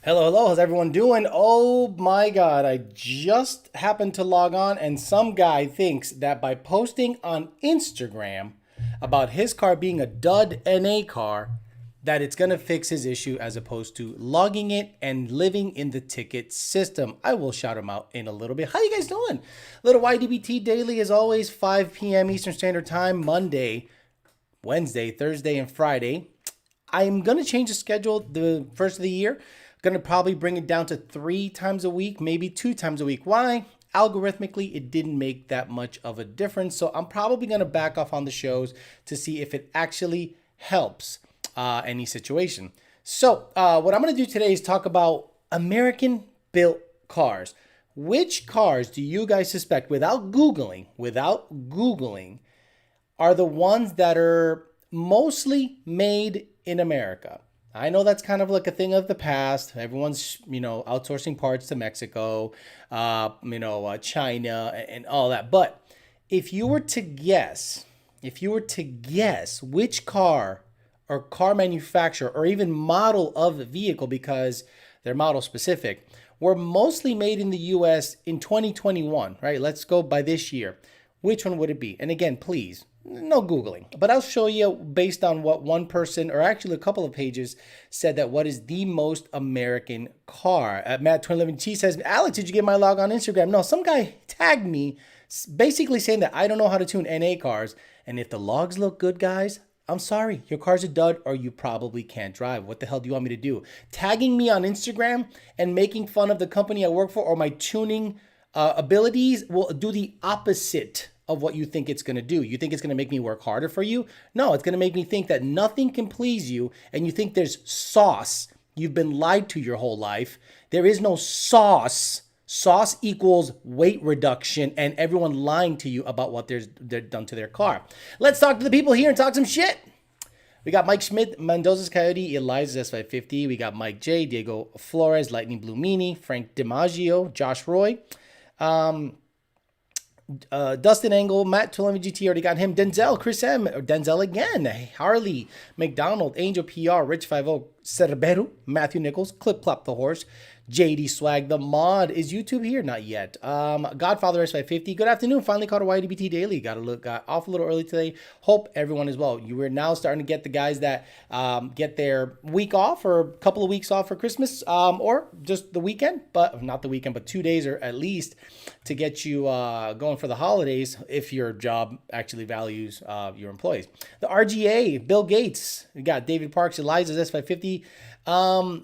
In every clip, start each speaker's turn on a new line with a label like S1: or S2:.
S1: Hello, hello. How's everyone doing? Oh my God. I just happened to log on, and some guy thinks that by posting on Instagram about his car being a dud NA car, that it's going to fix his issue as opposed to logging it and living in the ticket system. I will shout him out in a little bit. How you guys doing? Little YDBT daily as always, 5 p.m. Eastern Standard Time, Monday, Wednesday, Thursday, and Friday. I'm going to change the schedule the first of the year. Going to probably bring it down to 3 times a week, maybe 2 times a week. Why? Algorithmically, it didn't make that much of a difference. So I'm probably going to back off on the shows to see if it actually helps any situation. So what I'm going to do today is talk about American built cars. Which cars do you guys suspect, without Googling, are the ones that are mostly made in America? I know that's kind of like a thing of the past. Everyone's, outsourcing parts to Mexico, China and all that. But if you were to guess, which car or car manufacturer or even model of the vehicle, because they're model specific, were mostly made in the US in 2021, right? Let's go by this year. Which one would it be? And again, please, no Googling, but I'll show you based on what one person, or actually a couple of pages, said that what is the most American car. Matt 2011T says, Alex, did you get my log on Instagram? No, some guy tagged me basically saying that I don't know how to tune NA cars. And if the logs look good, guys, I'm sorry, your car's a dud or you probably can't drive. What the hell do you want me to do? Tagging me on Instagram and making fun of the company I work for or my tuning abilities will do the opposite of what you think it's going to do. You think it's going to make me work harder for you? No, it's going to make me think that nothing can please you, and you think there's sauce. You've been lied to your whole life. There is no sauce. Sauce equals weight reduction and everyone lying to you about what they're done to their car. Let's talk to the people here and talk some shit. We got Mike Schmidt, Mendoza's Coyote, Eliza's S550. We got Mike J, Diego Flores, Lightning Blue Meanie, Frank DiMaggio, Josh Roy. Dustin Angle, Matt Tulemi GT, already got him. Denzel, Chris M, or Denzel again. Harley, McDonald, Angel PR, Rich 50, Cerberu, Matthew Nichols, Clip Clop the Horse, JD Swag, the mod. Is YouTube here? Not yet. Godfather S550. Good afternoon. Finally caught a YDBT Daily. Got off a little early today. Hope everyone is well. You are now starting to get the guys that get their week off or a couple of weeks off for Christmas, or just the weekend, but not the weekend, but 2 days or at least to get you going for the holidays if your job actually values your employees. The RGA, Bill Gates. We got David Parks, Eliza's S550.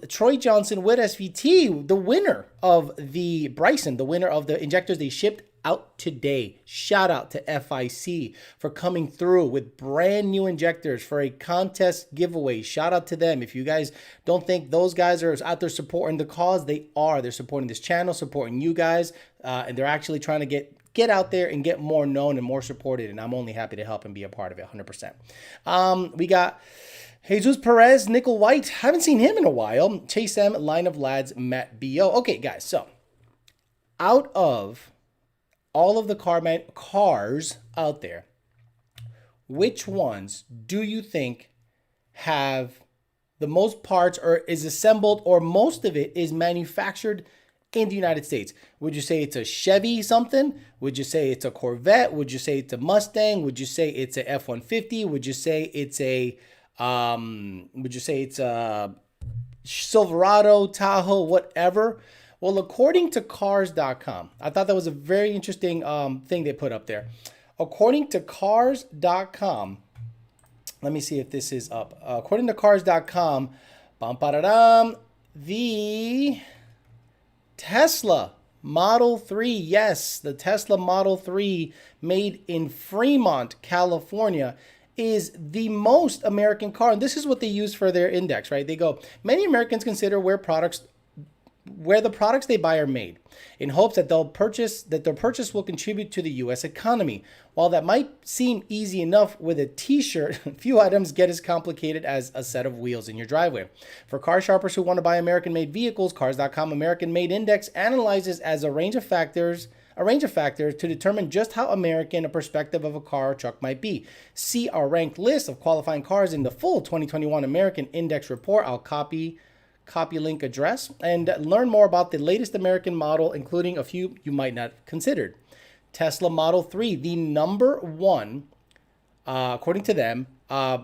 S1: Troy Johnson with SVT, the winner of the Bryson, the winner of the injectors they shipped out today. Shout out to FIC for coming through with brand new injectors for a contest giveaway. Shout out to them. If you guys don't think those guys are out there supporting the cause, they are. They're supporting this channel, supporting you guys, and they're actually trying to get out there and get more known and more supported. And I'm only happy to help and be a part of it 100%. We got Jesus Perez, Nickel White. Haven't seen him in a while. Chase M, Line of Lads, Matt B.O. Okay, guys, so out of all of the cars out there, which ones do you think have the most parts or is assembled or most of it is manufactured in the United States? Would you say it's a Chevy something? Would you say it's a Corvette? Would you say it's a Mustang? Would you say it's a F-150? Would you say it's a Silverado, Tahoe, whatever? Well, according to cars.com, I thought that was a very interesting thing they put up there. According to cars.com, let me see if this is up. According to cars.com, the Tesla Model 3, yes, the Tesla Model 3 made in Fremont, California, is the most American car. And this is what they use for their index, right? They go, many Americans consider where the products they buy are made in hopes that their purchase will contribute to the U.S. economy. While that might seem easy enough with a t-shirt, few items get as complicated as a set of wheels in your driveway. For car shoppers who want to buy American-made vehicles, Cars.com American Made Index analyzes as a range of factors to determine just how American a perspective of a car or truck might be. See our ranked list of qualifying cars in the full 2021 American Index report. I'll copy copy link address, and learn more about the latest American model, including a few you might not have considered. Tesla Model 3, the number one, according to them,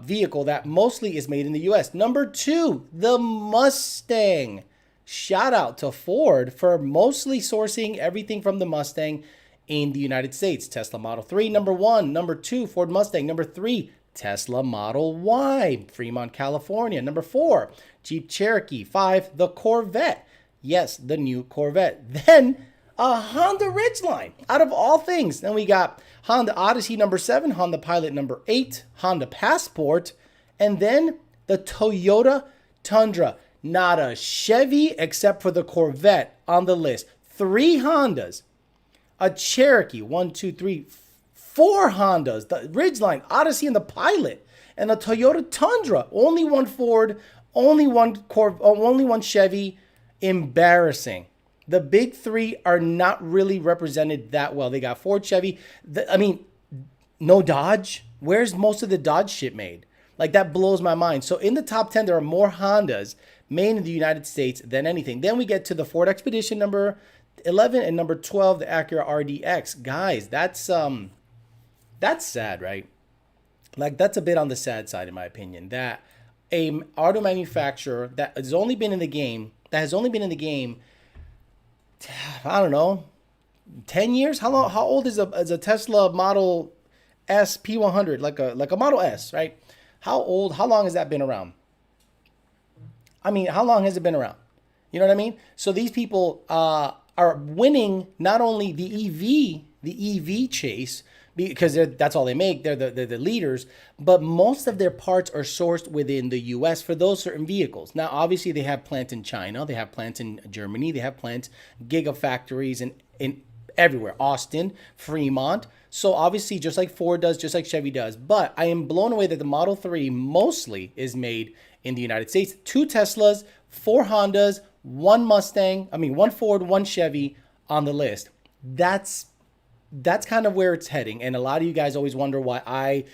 S1: vehicle that mostly is made in the US. Number 2, the Mustang. Shout out to Ford for mostly sourcing everything from the Mustang in the United States. Tesla Model 3, number 1. Number 2, Ford Mustang. Number 3, Tesla Model Y, Fremont, California. Number 4, Jeep Cherokee. 5, the Corvette. Yes, the new Corvette. Then a Honda Ridgeline, out of all things. Then we got Honda Odyssey number 7, Honda Pilot number 8, Honda Passport, and then the Toyota Tundra. Not a Chevy except for the Corvette on the list. 3 Hondas, a Cherokee, 1, 2, 3, 4 Hondas, the Ridgeline, Odyssey, and the Pilot, and the Toyota Tundra. Only 1 Ford, only 1 Chevy. Embarrassing. The big 3 are not really represented that well. They got Ford, Chevy. No Dodge. Where's most of the Dodge shit made? Like, that blows my mind. So in the top 10, there are more Hondas made in the United States than anything. Then we get to the Ford Expedition number 11 and number 12, the Acura RDX. Guys, that's sad, right? Like, that's a bit on the sad side, in my opinion, that a auto manufacturer that has only been in the game, I don't know, 10 years? How old is a Tesla Model S P100, like a Model S, right? How long has that been around? I mean, how long has it been around? You know what I mean? So these people are winning not only the EV chase, because that's all they make. They're the leaders, but most of their parts are sourced within the US for those certain vehicles. Now, obviously, they have plants in China, they have plants in Germany, they have plants, gigafactories in everywhere, Austin, Fremont. So obviously, just like Ford does, just like Chevy does. But I am blown away that the Model 3 mostly is made in the United States. 2 Teslas, 4 Hondas, 1 Ford, 1 Chevy on the list. That's kind of where it's heading. And a lot of you guys always wonder why I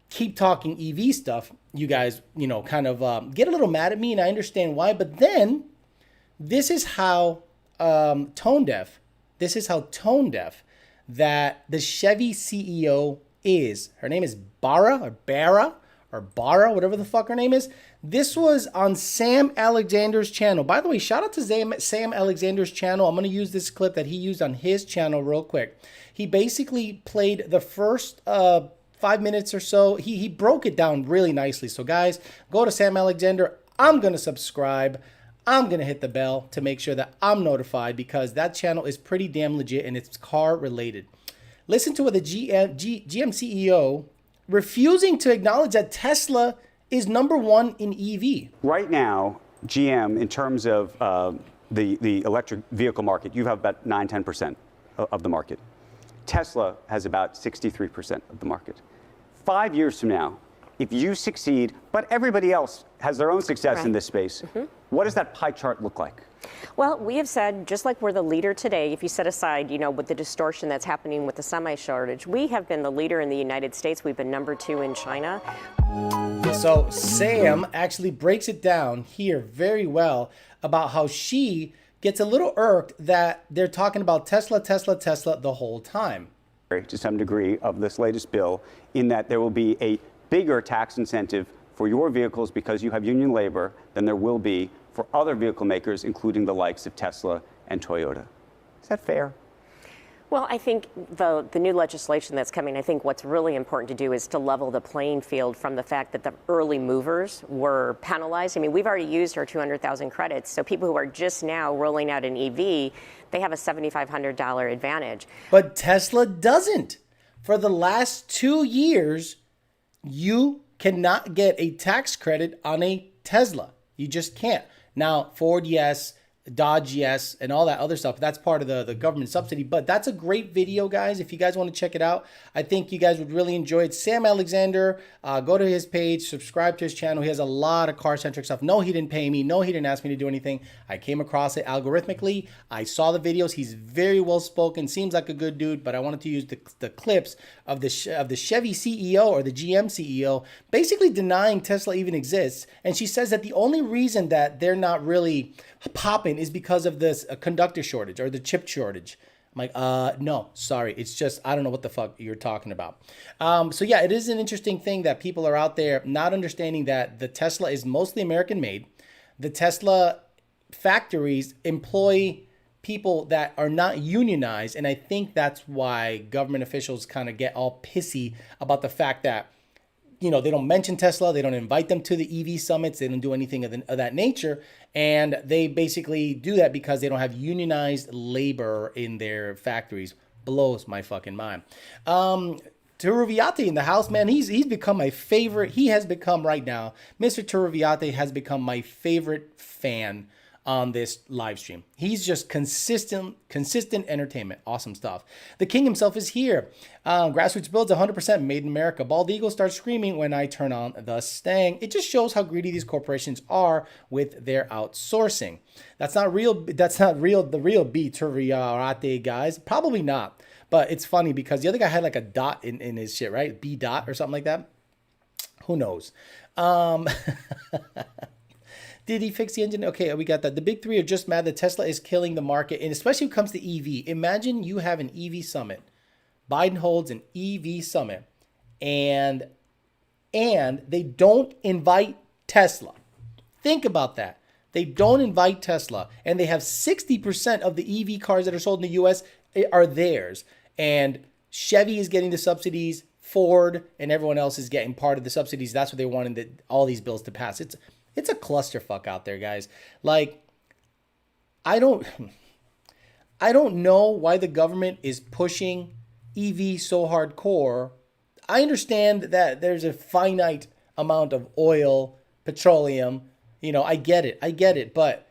S1: keep talking EV stuff. You guys, kind of get a little mad at me, and I understand why. But then this is how tone deaf that the Chevy CEO is. Her name is Barra, whatever the fuck her name is. This was on Sam Alexander's channel. By the way, shout out to Sam Alexander's channel. I'm going to use this clip that he used on his channel real quick. He basically played the first 5 minutes or so. He broke it down really nicely. So guys, go to Sam Alexander. I'm going to subscribe. I'm going to hit the bell to make sure that I'm notified, because that channel is pretty damn legit and it's car related. Listen to what the GM CEO refusing to acknowledge that Tesla is number 1 in EV.
S2: Right now, GM, in terms of the electric vehicle market, you have about 9-10% of the market. Tesla has about 63% of the market. 5 years from now, if you succeed, but everybody else has their own success in this space, what does that pie chart look like?
S3: Well, we have said, just like we're the leader today, if you set aside, with the distortion that's happening with the semi shortage, we have been the leader in the United States. We've been number 2 in China.
S1: So Sam actually breaks it down here very well about how she gets a little irked that they're talking about Tesla the whole time.
S2: To some degree of this latest bill, in that there will be a bigger tax incentive for your vehicles because you have union labor than there will be for other vehicle makers, including the likes of Tesla and Toyota. Is that fair?
S3: Well, I think the new legislation that's coming, I think what's really important to do is to level the playing field from the fact that the early movers were penalized. I mean, we've already used our 200,000 credits, so people who are just now rolling out an EV, they have a $7,500 advantage.
S1: But Tesla doesn't. For the last 2 years, you cannot get a tax credit on a Tesla. You just can't. Now, Ford, yes. Dodge, yes, and all that other stuff. That's part of the government subsidy. But that's a great video, guys. If you guys want to check it out, I think you guys would really enjoy it. Sam Alexander, go to his page, subscribe to his channel. He has a lot of car-centric stuff. No, he didn't pay me. No, he didn't ask me to do anything. I came across it algorithmically. I saw the videos. He's very well spoken. Seems like a good dude. But I wanted to use the clips of the Chevy CEO or the GM CEO basically denying Tesla even exists. And she says that the only reason that they're not really popping is because of this conductor shortage or the chip shortage. I'm like, no, sorry. It's just, I don't know what the fuck you're talking about. So yeah, it is an interesting thing that people are out there not understanding that the Tesla is mostly American made. The Tesla factories employ people that are not unionized. And I think that's why government officials kind of get all pissy about the fact that, you know, they don't mention Tesla. They don't invite them to the EV summits. They don't do anything of that nature. And they basically do that because they don't have unionized labor in their factories. Blows my fucking mind. Turuviate in the house, man, he's become my favorite. He has become right now, Mr. Turuviate has become my favorite fan on this live stream. He's just consistent entertainment. Awesome stuff. The king himself is here. Grassroots builds 100% made in America. Bald eagle starts screaming when I turn on the Stang. It just shows how greedy these corporations are with their outsourcing. That's not real. The real B Turriarate, guys. Probably not. But it's funny because the other guy had like a dot in his shit, right? B dot or something like that. Who knows? Did he fix the engine? Okay, we got that. The big three are just mad that Tesla is killing the market, and especially when it comes to EV. Imagine you have an EV summit. Biden holds an EV summit, and they don't invite Tesla. Think about that. They don't invite Tesla, and they have 60% of the EV cars that are sold in the U.S. are theirs. And Chevy is getting the subsidies, Ford and everyone else is getting part of the subsidies. That's what they wanted all these bills to pass. It's a clusterfuck out there, guys. Like, I don't know why the government is pushing EV so hardcore. I understand that there's a finite amount of oil, petroleum. You know, I get it. But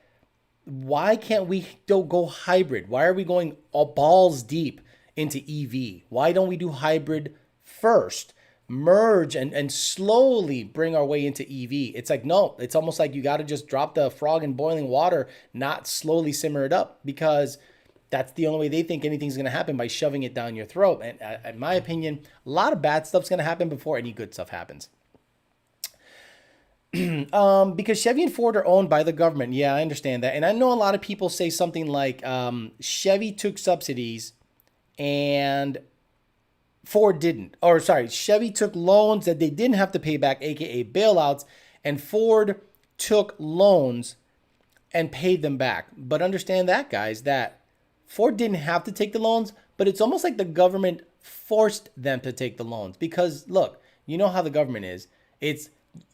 S1: why can't we go hybrid? Why are we going all balls deep into EV? Why don't we do hybrid first? Merge and slowly bring our way into EV. It's like, no, it's almost like you got to just drop the frog in boiling water, not slowly simmer it up, because that's the only way they think anything's going to happen, by shoving it down your throat. And in my opinion, a lot of bad stuff's going to happen before any good stuff happens. Because Chevy and Ford are owned by the government. Yeah, I understand that. And I know a lot of people say something like Chevy took subsidies and Ford didn't. Or sorry, Chevy took loans that they didn't have to pay back, aka bailouts, and Ford took loans and paid them back. But understand that, guys, that Ford didn't have to take the loans, but it's almost like the government forced them to take the loans. Because look, you know how the government is.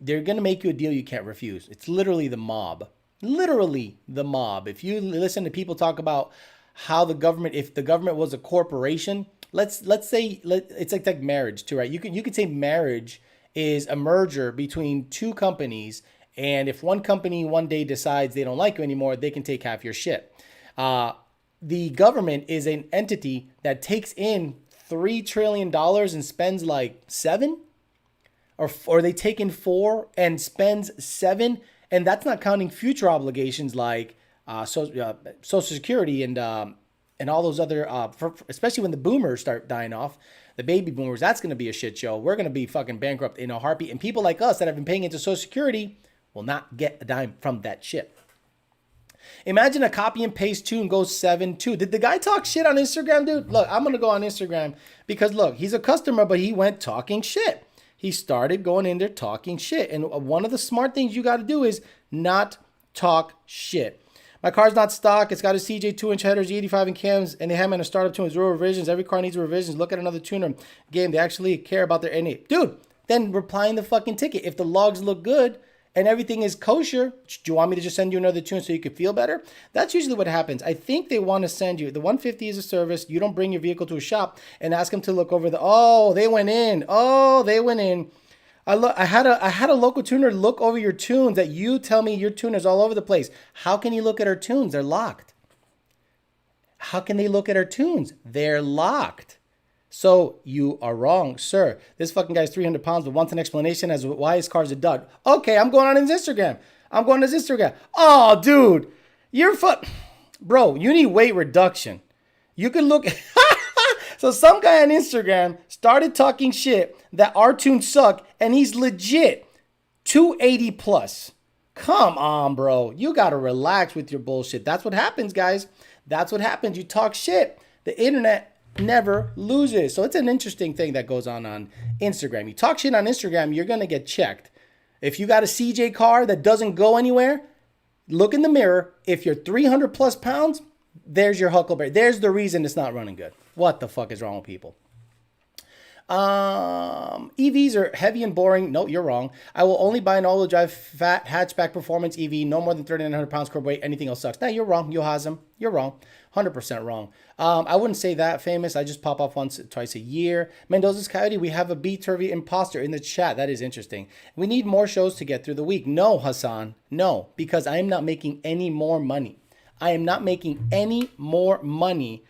S1: They're going to make you a deal you can't refuse. It's literally the mob. Literally the mob. If you listen to people talk about how the government, if the government was a corporation, let's say it's like marriage too, right? You could say marriage is a merger between two companies, and if one company one day decides they don't like you anymore, they can take half your shit. The government is an entity that takes in $3 trillion and spends like $7, or they take in 4 and spends 7, and that's not counting future obligations like Social Security and all those other, especially when the boomers start dying off, the baby boomers, that's going to be a shit show. We're going to be fucking bankrupt in a heartbeat. And people like us that have been paying into Social Security will not get a dime from that shit. Imagine a copy and paste 2 and go 7, 2. Did the guy talk shit on Instagram, dude? Look, I'm going to go on Instagram because, look, he's a customer, but he went talking shit. He started going in there talking shit. And one of the smart things you got to do is not talk shit. My car's not stock. It's got a CJ 2-inch headers, E85 in cams, and they have them in a startup tune with 0 revisions. Every car needs revisions. Look at another tuner game. They actually care about their NA. Dude, then replying the fucking ticket. If the logs look good and everything is kosher, do you want me to just send you another tune so you can feel better? That's usually what happens. I think they want to send you, the 150 is a service. You don't bring your vehicle to a shop and ask them to look over they went in. I had a local tuner look over your tunes that you tell me your tuner's all over the place. How can he look at our tunes? They're locked. How can they look at our tunes? They're locked. So you are wrong, sir. This fucking guy's 300 pounds but wants an explanation as to why his car's a dud. Okay, I'm going on his Instagram. Oh, dude. Bro, you need weight reduction. You can look... So some guy on Instagram started talking shit that our tunes suck, and he's legit 280 plus. Come on, bro. You got to relax with your bullshit. That's what happens, guys. That's what happens. You talk shit. The internet never loses. So it's an interesting thing that goes on Instagram. You talk shit on Instagram, you're going to get checked. If you got a CJ car that doesn't go anywhere, look in the mirror. If you're 300 plus pounds, there's your Huckleberry. There's the reason it's not running good. What the fuck is wrong with people? EVs are heavy and boring. No, you're wrong. I will only buy an all-wheel drive fat hatchback performance EV, no more than 3,900 pounds curb weight. Anything else sucks. No, you're wrong. Yohazim. You're wrong. 100% wrong. I wouldn't say that famous. I just pop off once, twice a year. Mendoza's Coyote, we have a B-Turvy imposter in the chat. That is interesting. We need more shows to get through the week. No, Hassan. No, because I am not making any more money. I am not making any more money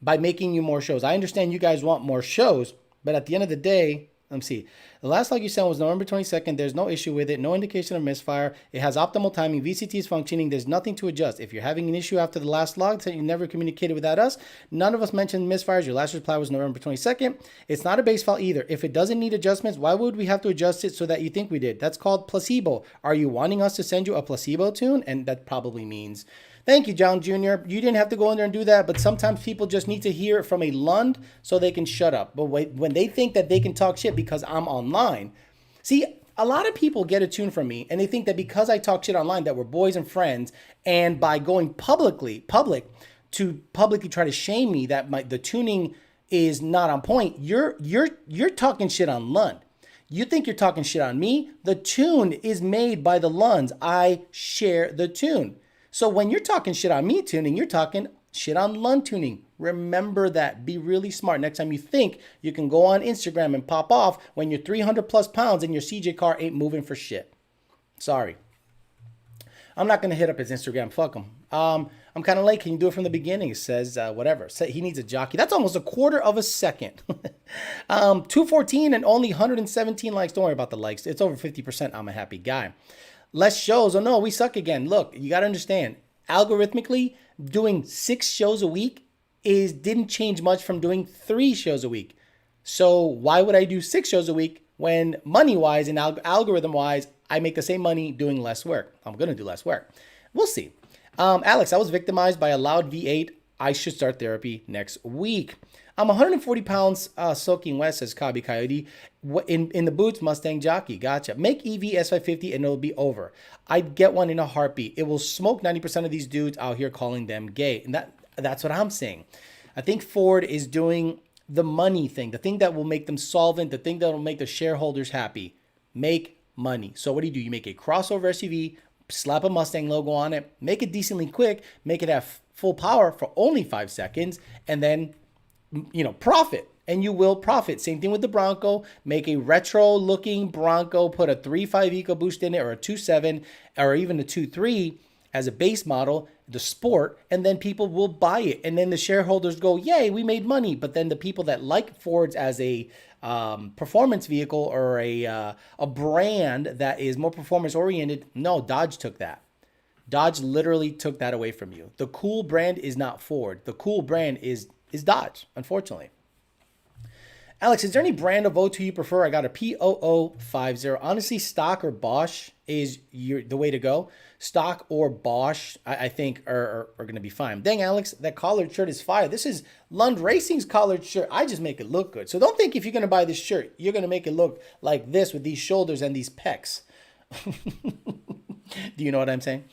S1: by making you more shows. I understand you guys want more shows, but at the end of the day, let me see. The last log you sent was November 22nd. There's no issue with it. No indication of misfire. It has optimal timing. VCT is functioning. There's nothing to adjust. If you're having an issue after the last log that you never communicated without us, none of us mentioned misfires. Your last reply was November 22nd. It's not a base file either. If it doesn't need adjustments, why would we have to adjust it so that you think we did? That's called placebo. Are you wanting us to send you a placebo tune? And that probably means... Thank you, John Jr. You didn't have to go in there and do that, but sometimes people just need to hear it from a Lund so they can shut up. But when they think that they can talk shit because I'm online, see, a lot of people get a tune from me and they think that because I talk shit online that we're boys and friends, and by going public to publicly try to shame me that the tuning is not on point, you're talking shit on Lund. You think you're talking shit on me? The tune is made by the Lunds. I share the tune. So when you're talking shit on me tuning, you're talking shit on Lund tuning. Remember that. Be really smart. Next time you think you can go on Instagram and pop off when you're 300 plus pounds and your CJ car ain't moving for shit. Sorry. I'm not going to hit up his Instagram. Fuck him. I'm kind of late. Can you do it from the beginning? It says whatever. He needs a jockey. That's almost a quarter of a second. 214 and only 117 likes. Don't worry about the likes. It's over 50%. I'm a happy guy. Less shows. Oh no, we suck again. Look, you got to understand, algorithmically, doing 6 shows a week didn't change much from doing 3 shows a week. So why would I do 6 shows a week when money-wise and algorithm-wise, I make the same money doing less work? I'm going to do less work. We'll see. Alex, I was victimized by a loud V8. I should start therapy next week. I'm 140 pounds soaking wet, says Kabi Coyote. In the boots, Mustang jockey. Gotcha. Make EV S550 and it'll be over. I'd get one in a heartbeat. It will smoke 90% of these dudes out here calling them gay. And that's what I'm saying. I think Ford is doing the money thing, the thing that will make them solvent, the thing that will make the shareholders happy. Make money. So what do? You make a crossover SUV, slap a Mustang logo on it, make it decently quick, make it have full power for only 5 seconds, and then profit, and you will profit. Same thing with the Bronco. Make a retro looking Bronco, put a 3.5 EcoBoost in it, or a 2.7, or even a 2.3 as a base model, the Sport, and then people will buy it. And then the shareholders go, yay, we made money. But then the people that like Fords as a performance vehicle or a brand that is more performance oriented, no, Dodge took that. Dodge literally took that away from you. The cool brand is not Ford. The cool brand is Dodge, unfortunately. Alex, is there any brand of O2 you prefer? I got a P0050. Honestly, stock or Bosch is the way to go. Stock or Bosch, I think, are going to be fine. Dang, Alex, that collared shirt is fire. This is Lund Racing's collared shirt. I just make it look good. So don't think if you're going to buy this shirt, you're going to make it look like this with these shoulders and these pecs. Do you know what I'm saying?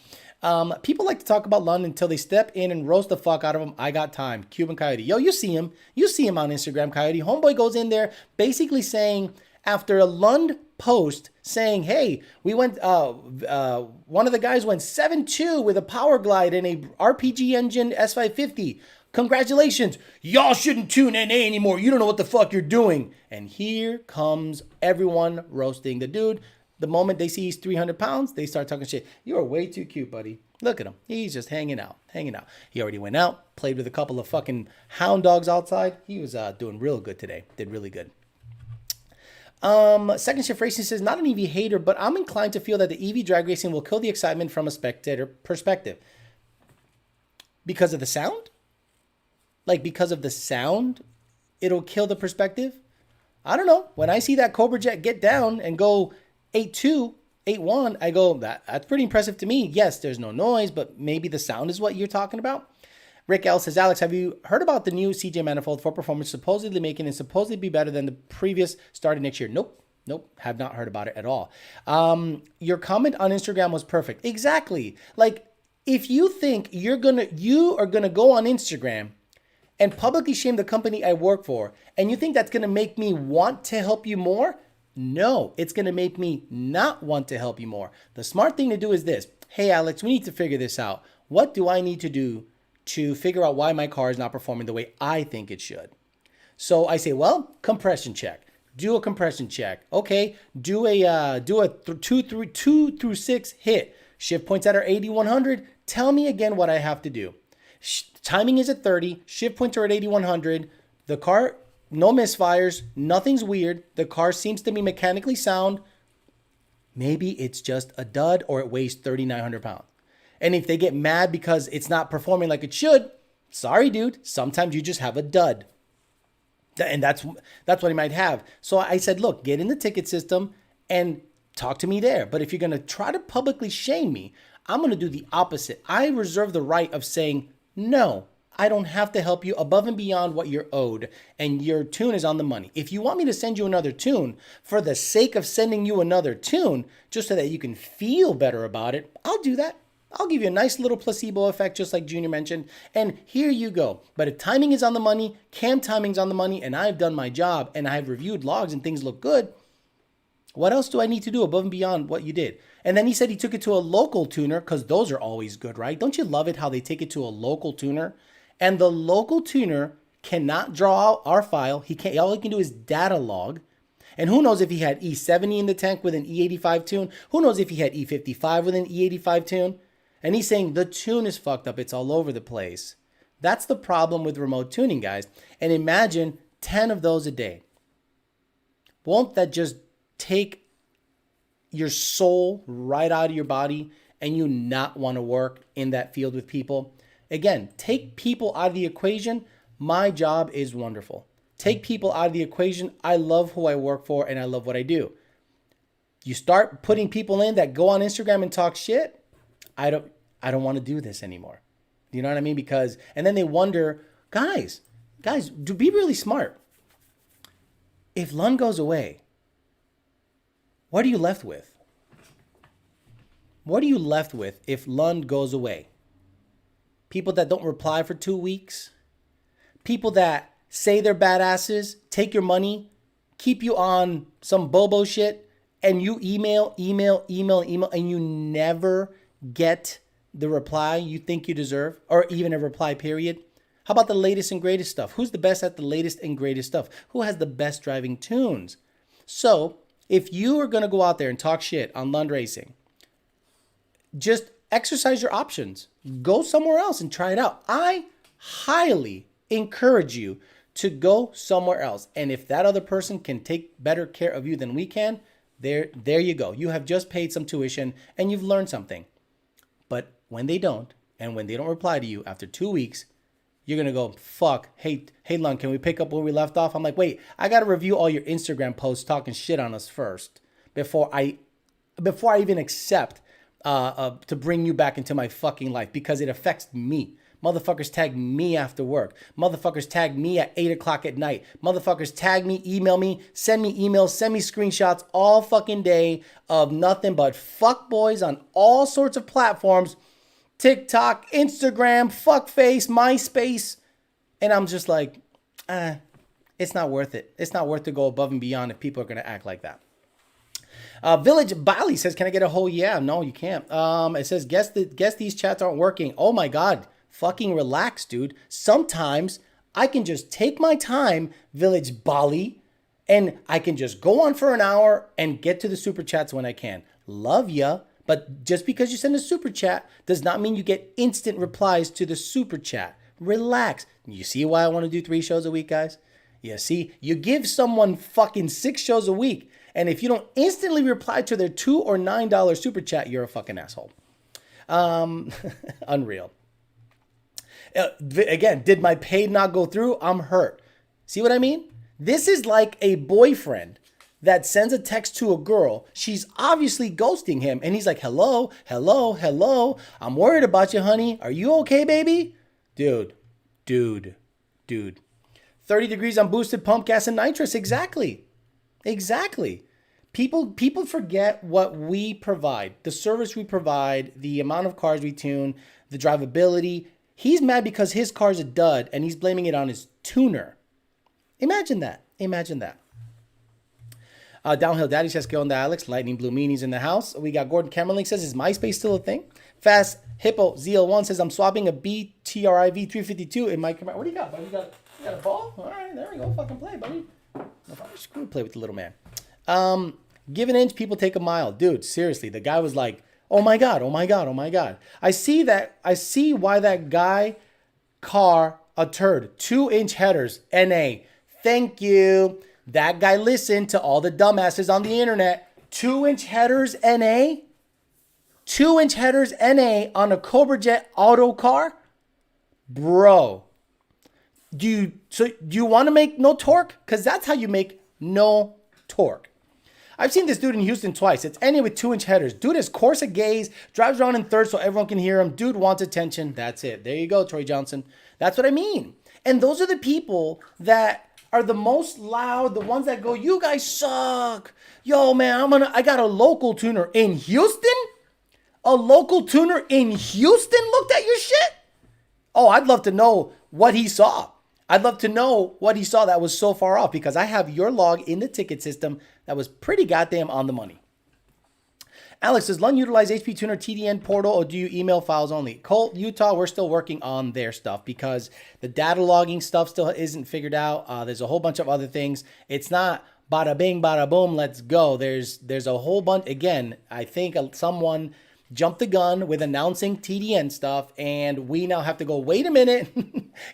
S1: People like to talk about Lund until they step in and roast the fuck out of them. I got time. Cuban Coyote. Yo, you see him. You see him on Instagram, Coyote. Homeboy goes in there basically saying, after a Lund post saying, hey, we went, one of the guys went 7.2 with a power glide and a RPG engine S550. Congratulations. Y'all shouldn't tune NA anymore. You don't know what the fuck you're doing. And here comes everyone roasting the dude. The moment they see he's 300 pounds, they start talking shit. You're way too cute, buddy. Look at him. He's just hanging out. He already went out, played with a couple of fucking hound dogs outside. He was doing real good today. Did really good. Second Shift Racing says, not an EV hater, but I'm inclined to feel that the EV drag racing will kill the excitement from a spectator perspective. Because of the sound? Like, because of the sound, it'll kill the perspective? I don't know. When I see that Cobra Jet get down and go 8.2, 8.1, I go, that's pretty impressive to me. Yes, there's no noise, but maybe the sound is what you're talking about. Rick L says, Alex, have you heard about the new CJ Manifold 4 Performance supposedly making it supposedly be better than the previous starting next year? Nope, have not heard about it at all. Your comment on Instagram was perfect. Exactly. Like, if you think you are gonna go on Instagram and publicly shame the company I work for, and you think that's gonna make me want to help you more, no, it's gonna make me not want to help you more. The smart thing to do is this. Hey, Alex, we need to figure this out. What do I need to do to figure out why my car is not performing the way I think it should? So I say, well, compression check. Do a compression check. Okay, do a 2 through 6 hit. Shift points that are 8100. Tell me again what I have to do. Timing is at 30. Shift points are at 8100. The car, no misfires. Nothing's weird. The car seems to be mechanically sound. Maybe it's just a dud or it weighs 3,900 pounds. And if they get mad because it's not performing like it should, sorry, dude. Sometimes you just have a dud. And that's what he might have. So I said, look, get in the ticket system and talk to me there. But if you're going to try to publicly shame me, I'm going to do the opposite. I reserve the right of saying, no, I don't have to help you above and beyond what you're owed. And your tune is on the money. If you want me to send you another tune for the sake of sending you another tune, just so that you can feel better about it, I'll do that. I'll give you a nice little placebo effect, just like Junior mentioned, and here you go. But if timing is on the money, cam timing's on the money, and I've done my job, and I've reviewed logs and things look good, what else do I need to do above and beyond what you did? And then he said he took it to a local tuner, because those are always good, right? Don't you love it how they take it to a local tuner? And the local tuner cannot draw out our file. All he can do is data log. And who knows if he had E70 in the tank with an E85 tune? Who knows if he had E55 with an E85 tune? And he's saying the tune is fucked up. It's all over the place. That's the problem with remote tuning, guys. And imagine 10 of those a day. Won't that just take your soul right out of your body and you not want to work in that field with people? Again, take people out of the equation. My job is wonderful. Take people out of the equation. I love who I work for and I love what I do. You start putting people in that go on Instagram and talk shit. I don't want to do this anymore. You know what I mean? Because, and then they wonder, guys, do be really smart. If Lund goes away, what are you left with? What are you left with if Lund goes away? People that don't reply for 2 weeks? People that say they're badasses, take your money, keep you on some bobo shit, and you email, and you never get the reply you think you deserve, or even a reply period? How about the latest and greatest stuff? Who's the best at the latest and greatest stuff? Who has the best driving tunes? So if you are going to go out there and talk shit on Lund Racing, just exercise your options. Go somewhere else and try it out. I highly encourage you to go somewhere else. And if that other person can take better care of you than we can, there you go. You have just paid some tuition and you've learned something. But when they don't, and when they don't reply to you after 2 weeks, you're going to go, fuck, hey, Lund, can we pick up where we left off? I'm like, wait, I got to review all your Instagram posts talking shit on us first before I even accept to bring you back into my fucking life, because it affects me. Motherfuckers tag me after work. Motherfuckers tag me at 8 o'clock at night. Motherfuckers tag me, email me, send me emails, send me screenshots all fucking day of nothing but fuck boys on all sorts of platforms. TikTok, Instagram, fuckface, MySpace. And I'm just like, it's not worth it. It's not worth to go above and beyond if people are going to act like that. Village Bali says, can I get a whole yeah? No, you can't. It says, guess these chats aren't working. Oh my God. fucking relax, dude. Sometimes I can just take my time, Village Bali, and I can just go on for an hour and get to the super chats when I can. Love ya. But just because you send a super chat does not mean you get instant replies to the super chat. Relax. You see why I want to do 3 shows a week, guys? You see, you give someone fucking 6 shows a week, and if you don't instantly reply to their $2 or $9 super chat, you're a fucking asshole. Unreal. Again, did my pay not go through? I'm hurt. See what I mean? This is like a boyfriend that sends a text to a girl. She's obviously ghosting him. And he's like, hello, hello, hello. I'm worried about you, honey. Are you okay, baby? Dude. 30 degrees on boosted pump gas and nitrous. Exactly. People forget what we provide, the service we provide, the amount of cars we tune, the drivability. He's mad because his car's a dud and he's blaming it on his tuner. Imagine that. Downhill Daddy says, "Go on the Alex." Lightning Blue Meanies in the house. We got Gordon Camerling says, "Is MySpace still a thing?" Fast Hippo ZL1 says, "I'm swapping a BTRI V352 in my camera." What do you got, buddy? You got a ball? All right, there we go. Fucking play, buddy. Screw play with the little man. Give an inch, people take a mile. Dude, seriously, the guy was like, oh my God. I see why that guy car a turd. 2-inch headers, NA. Thank you. That guy listened to all the dumbasses on the internet. 2-inch headers, NA? 2-inch headers, NA on a Cobra Jet auto car? Bro. Do you want to make no torque? Because that's how you make no torque. I've seen this dude in Houston twice. It's NA with 2-inch headers. Dude has Corsa gaze, drives around in third so everyone can hear him. Dude wants attention. That's it. There you go, Troy Johnson. That's what I mean. And those are the people that are the most loud, the ones that go, you guys suck. Yo, man, I got a local tuner in Houston? A local tuner in Houston looked at your shit? Oh, I'd love to know what he saw. I'd love to know what he saw that was so far off, because I have your log in the ticket system that was pretty goddamn on the money. Alex, does Lund utilize HP Tuner TDN portal, or do you email files only? Colt, Utah, we're still working on their stuff because the data logging stuff still isn't figured out. There's a whole bunch of other things. It's not bada bing, bada boom, let's go. There's a whole bunch. Again, I think someone jumped the gun with announcing TDN stuff, and we now have to go, wait a minute.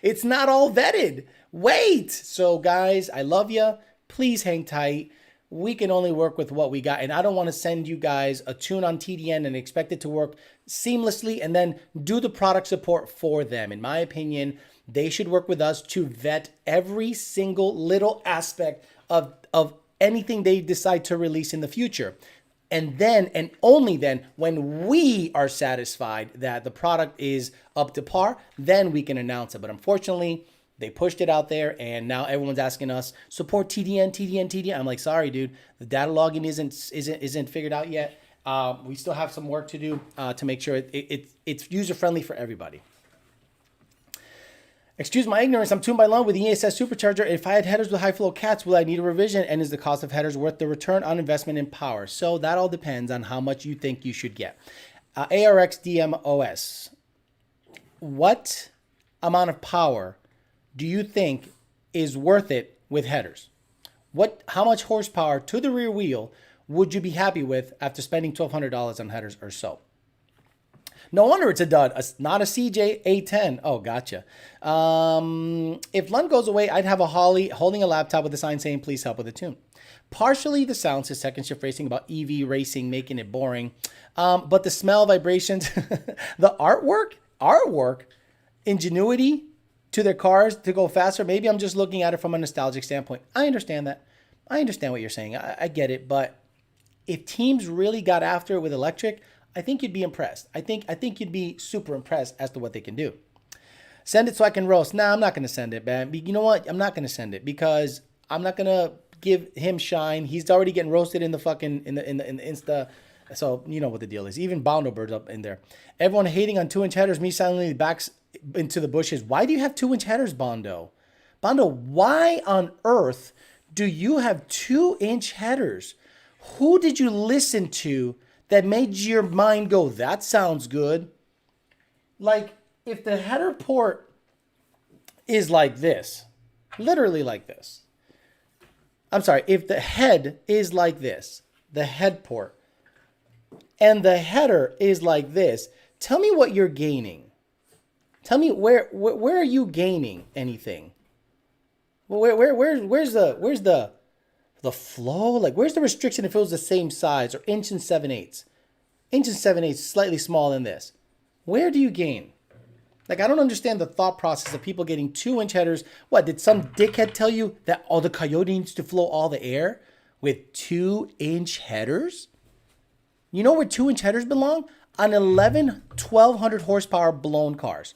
S1: It's not all vetted. Wait. So guys, I love you. Please hang tight. We can only work with what we got. And I don't want to send you guys a tune on TDN and expect it to work seamlessly and then do the product support for them. In my opinion, they should work with us to vet every single little aspect of anything they decide to release in the future. And then, and only then, when we are satisfied that the product is up to par, then we can announce it. But unfortunately, they pushed it out there, and now everyone's asking us, support TDN. I'm like, sorry, dude. The data logging isn't figured out yet. We still have some work to do to make sure it's user-friendly for everybody. Excuse my ignorance. I'm tuned by Lund with the ESS supercharger. If I had headers with high flow cats, will I need a revision? And is the cost of headers worth the return on investment in power? So that all depends on how much you think you should get. ARX DMOS. What amount of power do you think is worth it with headers? How much horsepower to the rear wheel would you be happy with after spending $1,200 on headers or so? No wonder it's a dud. Not a CJ A10. Oh, gotcha. If Lund goes away, I'd have a Holly holding a laptop with a sign saying, please help with a tune. Partially the sound says Second Shift Racing about EV racing, making it boring. But the smell, vibrations, the artwork, ingenuity to their cars to go faster. Maybe I'm just looking at it from a nostalgic standpoint. I understand that. I understand what you're saying. I get it. But if teams really got after it with electric, I think you'd be impressed. I think you'd be super impressed as to what they can do. Send it so I can roast. Nah, I'm not going to send it, man. You know what? I'm not going to send it because I'm not going to give him shine. He's already getting roasted in the fucking in the Insta. So you know what the deal is. Even Bondo Bird's up in there. Everyone hating on 2-inch headers. Me silently backs into the bushes. Why do you have 2-inch headers, Bondo? Bondo, why on earth do you have 2-inch headers? Who did you listen to that made your mind go, that sounds good? Like, if the header port is like this, literally like this. I'm sorry, if the head is like this, the head port, and the header is like this, tell me what you're gaining. Tell me where are you gaining anything? Where's the flow? Like, where's the restriction if it was the same size, or inch and 7/8? Inch and 7/8 slightly smaller than this. Where do you gain? Like, I don't understand the thought process of people getting 2-inch headers. What, did some dickhead tell you that all the Coyote needs to flow all the air with 2-inch headers? You know where 2-inch headers belong? On 1200 horsepower blown cars.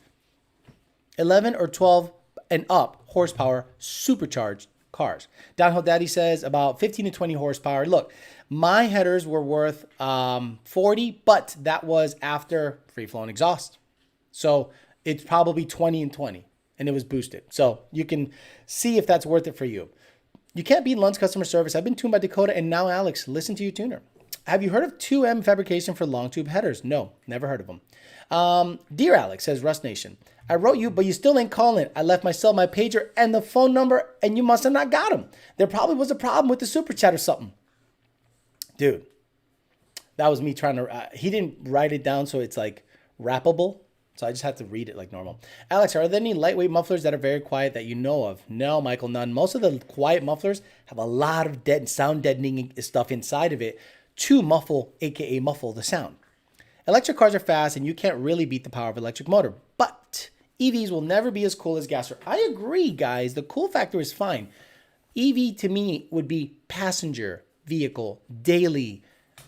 S1: 11 or 12 and up horsepower supercharged cars. Downhill Daddy says about 15 to 20 horsepower. Look, my headers were worth 40, but that was after free-flowing exhaust. So it's probably 20 and 20, and it was boosted. So you can see if that's worth it for you. You can't beat Lund's customer service. I've been tuned by Dakota, and now Alex, listen to your tuner. Have you heard of 2M fabrication for long tube headers? No, never heard of them. Dear Alex, says Rust Nation, I wrote you, but you still ain't calling. I left my cell, my pager, and the phone number, and you must have not got them. There probably was a problem with the super chat or something. Dude, that was me trying to, he didn't write it down, so it's like rappable. So I just have to read it like normal. Alex, are there any lightweight mufflers that are very quiet that you know of? No, Michael, none. Most of the quiet mufflers have a lot of sound deadening stuff inside of it to muffle, aka muffle the sound. Electric cars are fast and you can't really beat the power of electric motor, but EVs will never be as cool as gas. I agree, guys. The cool factor is fine. EV to me would be passenger vehicle, daily,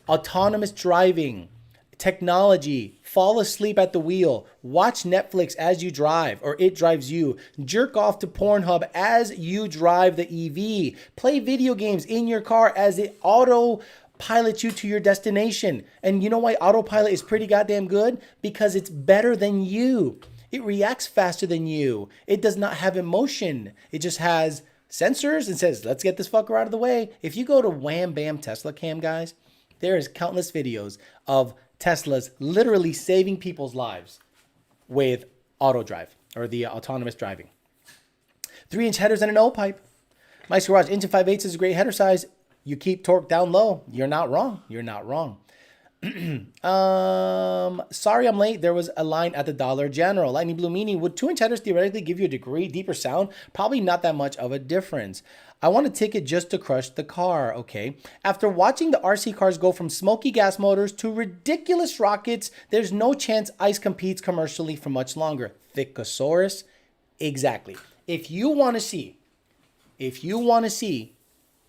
S1: autonomous driving, technology, fall asleep at the wheel, watch Netflix as you drive or it drives you, jerk off to Pornhub as you drive the EV, play video games in your car as it pilots you to your destination. And you know why autopilot is pretty goddamn good? Because it's better than you. It reacts faster than you. It does not have emotion. It just has sensors and says, let's get this fucker out of the way. If you go to Wham Bam Tesla Cam, guys, there is countless videos of Teslas literally saving people's lives with auto drive or the autonomous driving. 3-inch headers and an O-pipe. Mike's Garage, inch and 5/8 is a great header size. You keep torque down low. You're not wrong. You're not wrong. Sorry I'm late. There was a line at the Dollar General. Lightning Blue Meanie, would 2-inch headers theoretically give you a degree deeper sound? Probably not that much of a difference. I want a ticket just to crush the car, okay? After watching the RC cars go from smoky gas motors to ridiculous rockets, there's no chance ICE competes commercially for much longer. Thickosaurus, exactly. If you want to see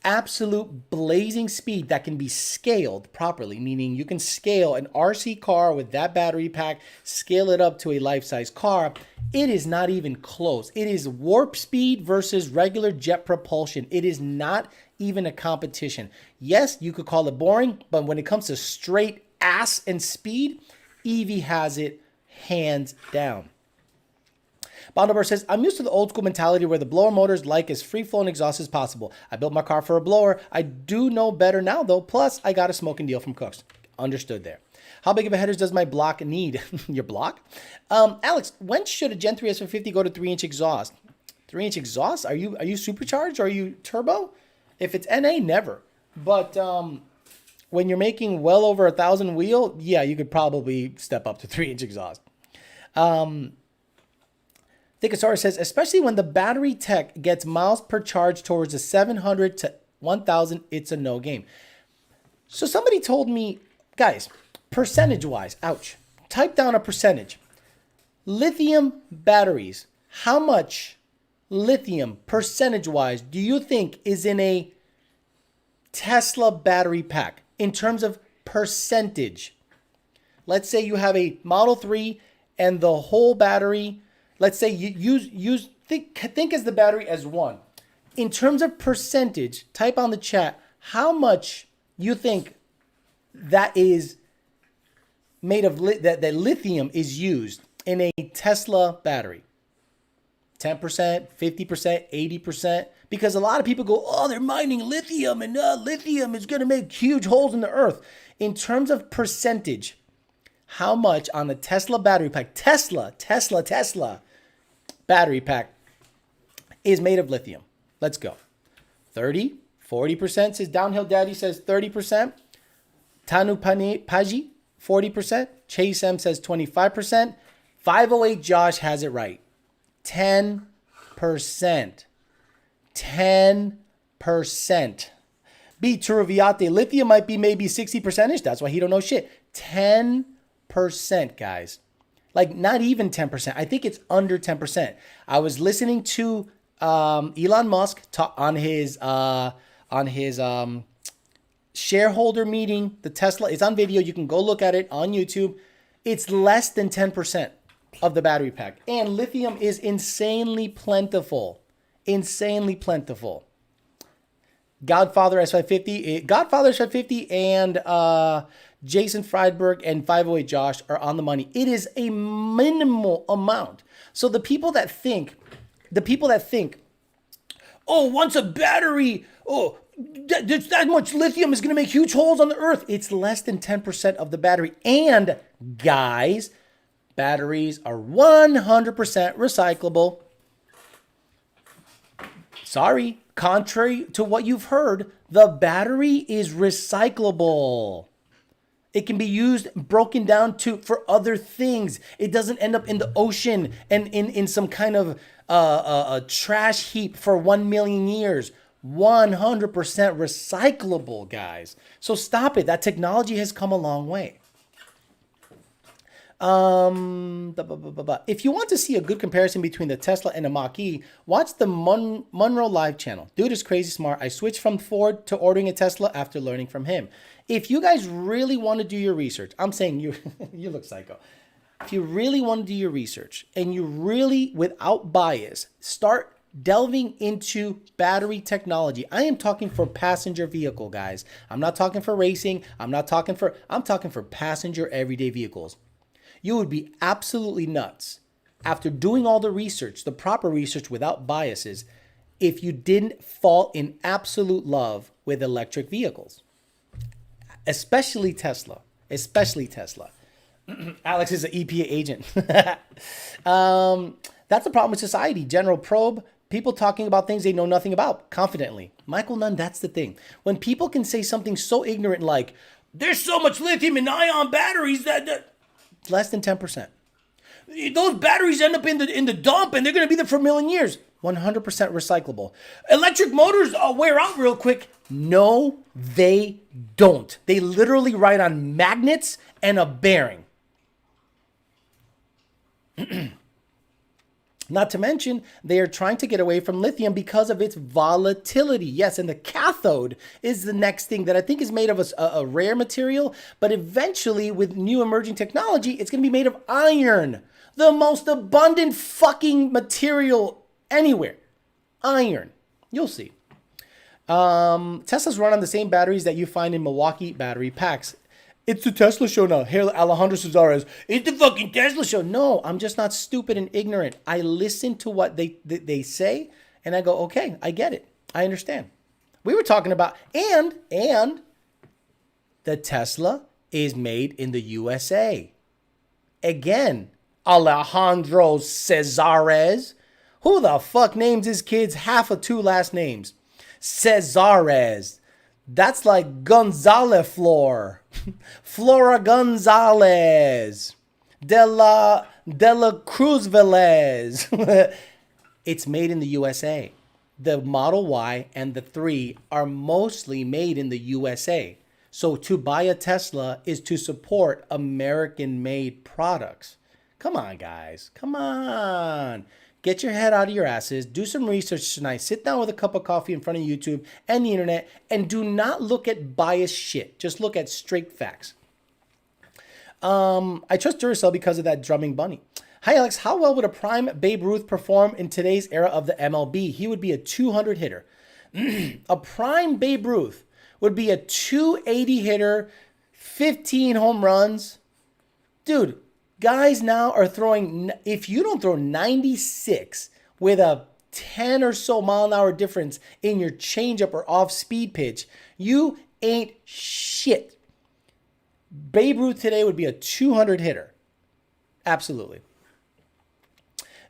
S1: absolute blazing speed that can be scaled properly, meaning you can scale an RC car with that battery pack, scale it up to a life-size car, it is not even close. It is warp speed versus regular jet propulsion. It is not even a competition. Yes, you could call it boring, but when it comes to straight ass and speed, EV has it hands down. Bondober says, I'm used to the old school mentality where the blower motors like as free-flowing exhaust as possible. I built my car for a blower. I do know better now, though. Plus, I got a smoking deal from Cooks. Understood there. How big of a headers does my block need? Your block? Alex, when should a Gen 3 S450 go to 3-inch exhaust? 3-inch exhaust? Are you supercharged or are you turbo? If it's NA, never. But when you're making well over 1,000 wheel, yeah, you could probably step up to 3-inch exhaust. Thickosaurus says, especially when the battery tech gets miles per charge towards the 700 to 1,000, it's a no game. So somebody told me, guys, percentage-wise, ouch, type down a percentage. Lithium batteries, how much lithium percentage-wise do you think is in a Tesla battery pack in terms of percentage? Let's say you have a Model 3 and the whole battery. Let's say you think as the battery as one. In terms of percentage, type on the chat how much you think that is made of that lithium is used in a Tesla battery. 10%, 50%, 80%. Because a lot of people go, oh, they're mining lithium and lithium is going to make huge holes in the earth. In terms of percentage, how much on a Tesla battery pack, Tesla battery pack is made of lithium. Let's go. 30, 40% says Downhill Daddy says 30%. Tanu Paji, 40%. Chase M says 25%. 508 Josh has it right. 10%. 10%. B. Turuviate, lithium might be maybe 60%ish. That's why he don't know shit. 10%, guys. Like not even 10%. I think it's under 10%. I was listening to Elon Musk talk on his shareholder meeting. The Tesla, it's on video. You can go look at it on YouTube. It's less than 10% of the battery pack. And lithium is insanely plentiful. Insanely plentiful. Godfather S550 and Jason Friedberg and 508 Josh are on the money. It is a minimal amount. So the people that think, oh, once a battery, that much lithium is going to make huge holes on the earth. It's less than 10% of the battery. And guys, batteries are 100% recyclable. Sorry, contrary to what you've heard, the battery is recyclable. It can be used, broken down for other things. It doesn't end up in the ocean and in some kind of a trash heap for 1 million years. 100% recyclable, guys. So stop it. That technology has come a long way. If you want to see a good comparison between the Tesla and the Mach-E, watch the Monroe Live channel. Dude is crazy smart. I switched from Ford to ordering a Tesla after learning from him. If you guys really want to do your research, I'm saying you look psycho. If you really want to do your research and you really, without bias, start delving into battery technology. I am talking for passenger vehicle, guys. I'm not talking for racing. I'm talking for passenger everyday vehicles. You would be absolutely nuts after doing all the research, the proper research without biases, if you didn't fall in absolute love with electric vehicles, especially Tesla. Alex is an EPA agent. That's the problem with society. General probe, people talking about things they know nothing about confidently. Michael Nunn, that's the thing. When people can say something so ignorant like, there's so much lithium in ion batteries that less than 10%. Those batteries end up in the dump and they're going to be there for a million years. 100% recyclable. Electric motors wear out real quick. No, they don't. They literally ride on magnets and a bearing. Not to mention, they are trying to get away from lithium because of its volatility. Yes, and the cathode is the next thing that I think is made of a rare material, but eventually with new emerging technology, it's going to be made of iron. The most abundant fucking material anywhere. Iron. You'll see. Teslas run on the same batteries that you find in Milwaukee battery packs. It's the Tesla show now. Here, Alejandro Cesares. It's the fucking Tesla show. No, I'm just not stupid and ignorant. I listen to what they say, and I go, okay, I get it. I understand. We were talking about, and the Tesla is made in the USA. Again, Alejandro Cesares. Who the fuck names his kids half of two last names? Cesares. That's like Gonzalez Flor. Flora Gonzalez. De la Cruz Velez. It's made in the USA. The Model Y and the 3 are mostly made in the USA. So to buy a Tesla is to support American-made products. Come on, guys. Come on. Get your head out of your asses. Do some research tonight. Sit down with a cup of coffee in front of YouTube and the internet and do not look at biased shit. Just look at straight facts. I trust Duracell because of that drumming bunny. Hi, Alex. How well would a prime Babe Ruth perform in today's era of the MLB? He would be a 200 hitter. A prime Babe Ruth would be a 280 hitter, 15 home runs. Dude, guys now are throwing, if you don't throw 96 with a 10 or so mile an hour difference in your changeup or off speed pitch, you ain't shit. Babe Ruth today would be a 200 hitter. Absolutely.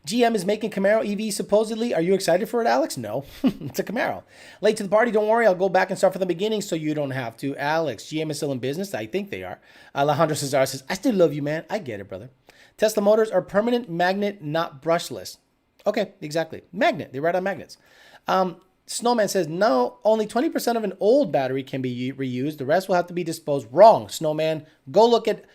S1: GM is making Camaro EV supposedly. Are you excited for it, Alex? No. It's a Camaro. Late to the party. Don't worry. I'll go back and start from the beginning so you don't have to. Alex, GM is still in business. I think they are. Alejandro Cesar says, I still love you, man. I get it, brother. Tesla motors are permanent magnet, not brushless. Okay, exactly. Magnet. They ride on magnets. Snowman says, no, only 20% of an old battery can be reused. The rest will have to be disposed. Wrong, Snowman. Go look at,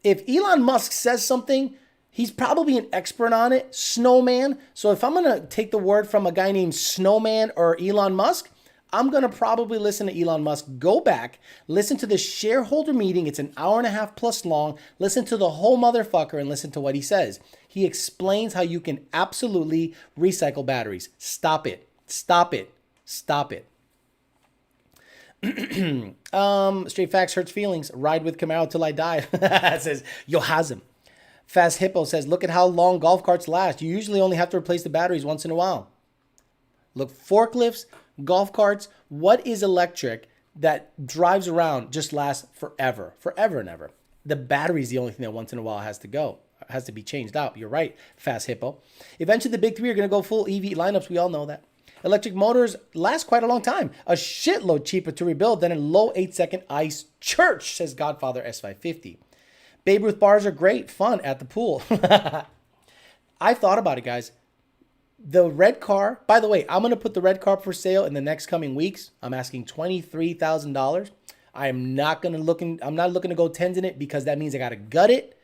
S1: if Elon Musk says something, he's probably an expert on it, Snowman. So if I'm going to take the word from a guy named Snowman or Elon Musk, I'm going to probably listen to Elon Musk. Go back, listen to the shareholder meeting. It's an hour and a half plus long. Listen to the whole motherfucker and listen to what he says. He explains how you can absolutely recycle batteries. Stop it. Stop it. Stop it. Straight facts hurts feelings. Ride with Camaro till I die. Says Yohazim. Fast Hippo says, look at how long golf carts last. You usually only have to replace the batteries once in a while. Look, forklifts, golf carts, what is electric that drives around just lasts forever, forever and ever? The battery's the only thing that once in a while has to be changed out. You're right, Fast Hippo. Eventually, the big three are going to go full EV lineups. We all know that. Electric motors last quite a long time. A shitload cheaper to rebuild than a low 8-second ICE church, says Godfather S550. Babe Ruth bars are great, fun at the pool. I thought about it, guys. The red car, by the way, I'm going to put the red car for sale in the next coming weeks. I'm asking $23,000. I'm not looking to go tens in it because that means I got to gut it,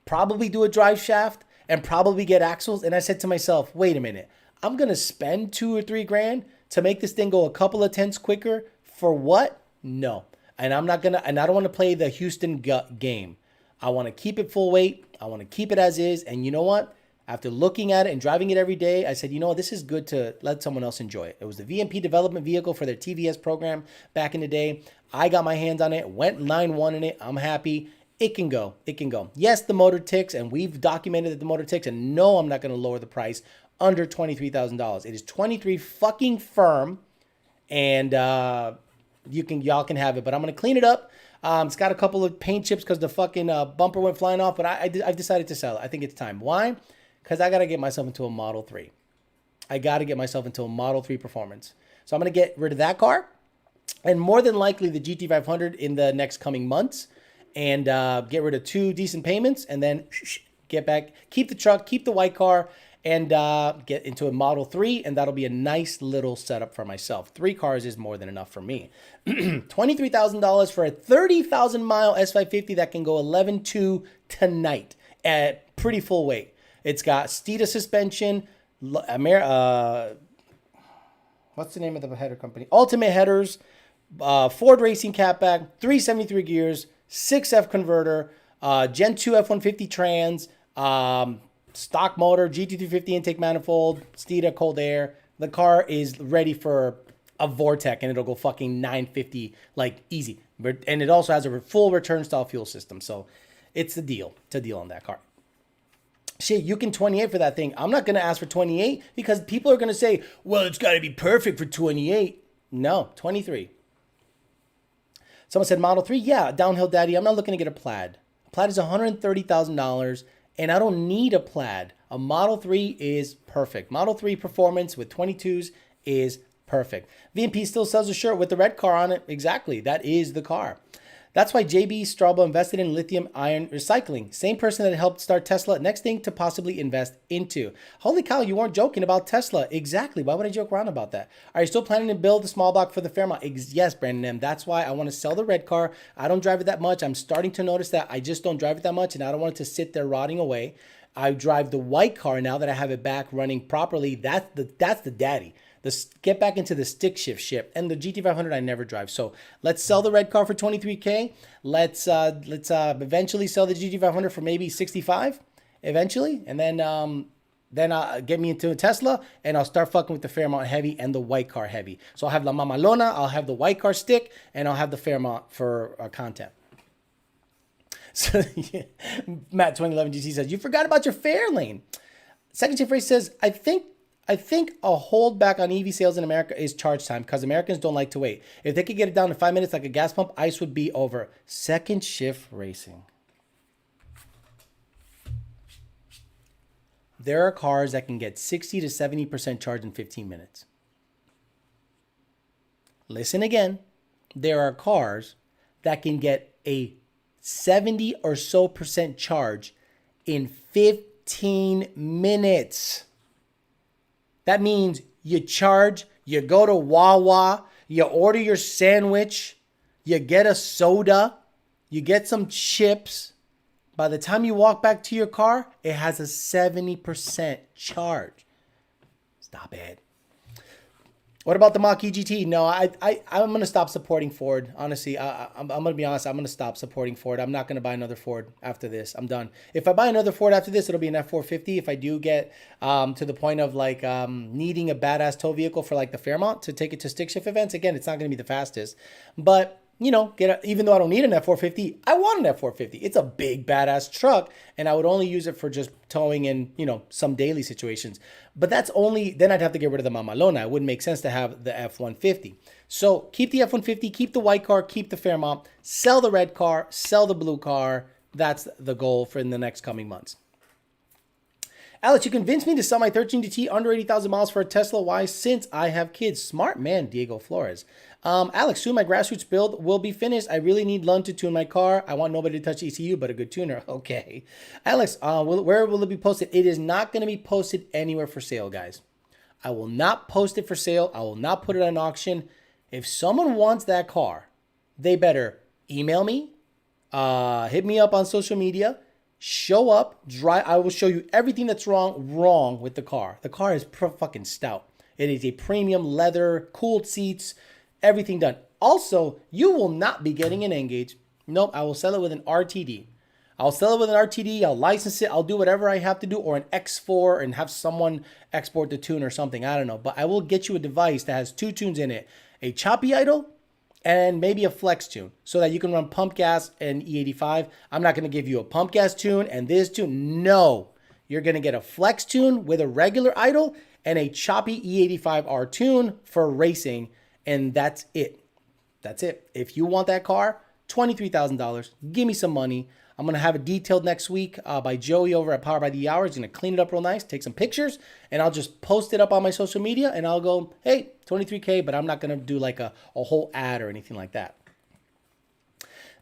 S1: probably do a drive shaft, and probably get axles. And I said to myself, wait a minute. I'm going to spend $2 or $3 grand to make this thing go a couple of tenths quicker. For what? No. And I don't want to play the Houston gut game. I want to keep it full weight. I want to keep it as is. And you know what? After looking at it and driving it every day, I said, you know what? This is good to let someone else enjoy it. It was the VMP development vehicle for their TVS program back in the day. I got my hands on it, went 9-1 in it. I'm happy. It can go. It can go. Yes, the motor ticks, and we've documented that the motor ticks. And no, I'm not going to lower the price under $23,000. It is 23 fucking firm, and y'all can have it. But I'm going to clean it up. It's got a couple of paint chips because the fucking bumper went flying off, but I've decided to sell it. I think it's time. Why? Because I got to get myself into a Model 3. I got to get myself into a Model 3 Performance. So I'm going to get rid of that car and more than likely the GT500 in the next coming months and get rid of 2 decent payments and then get back, keep the truck, keep the white car, and get into a Model 3, and that'll be a nice little setup for myself. 3 cars is more than enough for me. $23,000 for a 30,000-mile S550 that can go 11.2 tonight at pretty full weight. It's got Steeda suspension, what's the name of the header company? Ultimate headers, Ford Racing catback, 373 gears, 6F converter, Gen 2 F-150 trans, stock motor, GT350 intake manifold, Steeda cold air. The car is ready for a Vortec, and it'll go fucking 950 like easy. And it also has a full return style fuel system. So it's a deal. It's a deal on that car. Shit, you can 28 for that thing. I'm not going to ask for 28 because people are going to say, well, it's got to be perfect for 28. No, 23. Someone said Model 3. Yeah, downhill daddy. I'm not looking to get a Plaid. A Plaid is $130,000. And I don't need a Plaid. A Model 3 is perfect. Model 3 performance with 22s is perfect. VMP still sells a shirt with the red car on it. Exactly. That is the car. That's why JB Straub invested in lithium ion recycling. Same person that helped start Tesla. Next thing to possibly invest into. Holy cow, you weren't joking about Tesla. Exactly. Why would I joke around about that? Are you still planning to build a small block for the Fairmont? Yes, Brandon M. That's why I want to sell the red car. I don't drive it that much. I'm starting to notice that I just don't drive it that much, and I don't want it to sit there rotting away. I drive the white car now that I have it back running properly. That's the daddy. Get back into the stick shift ship. And the GT500 I never drive. So let's sell the red car for $23K. Let's eventually sell the GT500 for maybe $65 eventually. And then get me into a Tesla, and I'll start fucking with the Fairmont heavy and the white car heavy. So I'll have La Mamalona, I'll have the white car stick, and I'll have the Fairmont for content. So yeah. Matt 2011 GC says, you forgot about your Fairlane. Second Chief Race says, I think I think a holdback on EV sales in America is charge time because Americans don't like to wait. If they could get it down to 5 minutes like a gas pump, ICE would be over. Second shift racing. There are cars that can get 60 to 70% charge in 15 minutes. Listen again. There are cars that can get a 70 or so percent charge in 15 minutes. That means you charge, you go to Wawa, you order your sandwich, you get a soda, you get some chips. By the time you walk back to your car, it has a 70% charge. Stop it. What about the Mach-E GT? No, I'm going to stop supporting Ford. Honestly, I'm going to be honest. I'm going to stop supporting Ford. I'm not going to buy another Ford after this. I'm done. If I buy another Ford after this, it'll be an F450. If I do get to the point of like needing a badass tow vehicle for like the Fairmont to take it to stick shift events, again, it's not going to be the fastest. But you know, even though I don't need an F450, I want an F450. It's a big, badass truck, and I would only use it for just towing in, you know, some daily situations. But that's only, then I'd have to get rid of the Mamalona. It wouldn't make sense to have the F-150. So keep the F-150, keep the white car, keep the Fairmont, sell the red car, sell the blue car. That's the goal for in the next coming months. Alex, you convinced me to sell my 13 GT under 80,000 miles for a Tesla. Why? Since I have kids. Smart man, Diego Flores. Alex, soon my grassroots build will be finished. I really need Lund to tune my car. I want nobody to touch ECU, but a good tuner. Okay. Alex, where will it be posted? It is not going to be posted anywhere for sale, guys. I will not post it for sale. I will not put it on auction. If someone wants that car, they better email me, hit me up on social media, show up, drive. I will show you everything that's wrong with the car. The car is fucking stout. It is a premium leather, cooled seats, everything done. Also, you will not be getting an N-Gauge. Nope, I will sell it with an RTD. I'll sell it with an RTD. I'll license it. I'll do whatever I have to do, or an X4 and have someone export the tune or something. I don't know. But I will get you a device that has two tunes in it. A choppy idle and maybe a flex tune so that you can run pump gas and E85. I'm not going to give you a pump gas tune and this tune. No, you're going to get a flex tune with a regular idle and a choppy E85R tune for racing. And that's it. That's it. If you want that car, $23,000, give me some money. I'm going to have it detailed next week by Joey over at Power by the Hour. He's going to clean it up real nice, take some pictures, and I'll just post it up on my social media, and I'll go, hey, 23K, but I'm not going to do like a whole ad or anything like that.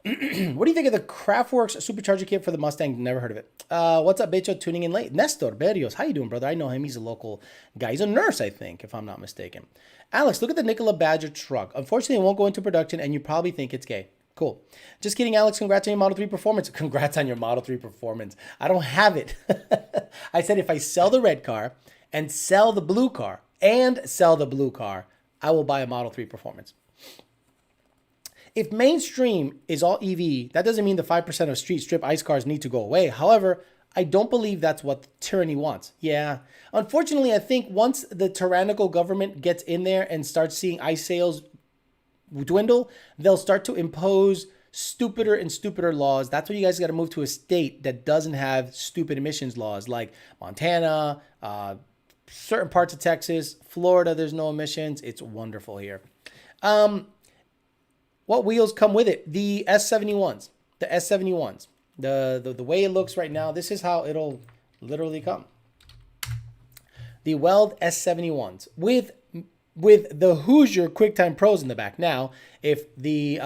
S1: What do you think of the Craftworks supercharger kit for the Mustang? Never heard of it. What's up, Becho? Tuning in late. Nestor Berrios, how you doing, brother? I know him. He's a local guy. He's a nurse, I think, if I'm not mistaken. Alex, look at the Nikola Badger truck. Unfortunately, it won't go into production, and you probably think it's gay. Cool. Just kidding, Alex. Congrats on your Model 3 performance. Congrats on your Model 3 performance. I don't have it. I said if I sell the red car and sell the blue car I will buy a Model 3 performance. If mainstream is all EV, that doesn't mean the 5% of street strip ICE cars need to go away. However, I don't believe that's what tyranny wants. Yeah. Unfortunately, I think once the tyrannical government gets in there and starts seeing ICE sales dwindle, they'll start to impose stupider and stupider laws. That's why you guys got to move to a state that doesn't have stupid emissions laws, like Montana, certain parts of Texas, Florida. There's no emissions. It's wonderful here. What wheels come with it? The S71s. The S71s. The way it looks right now, this is how it'll literally come. The Weld S71s with the Hoosier QuickTime Pros in the back. Now, if the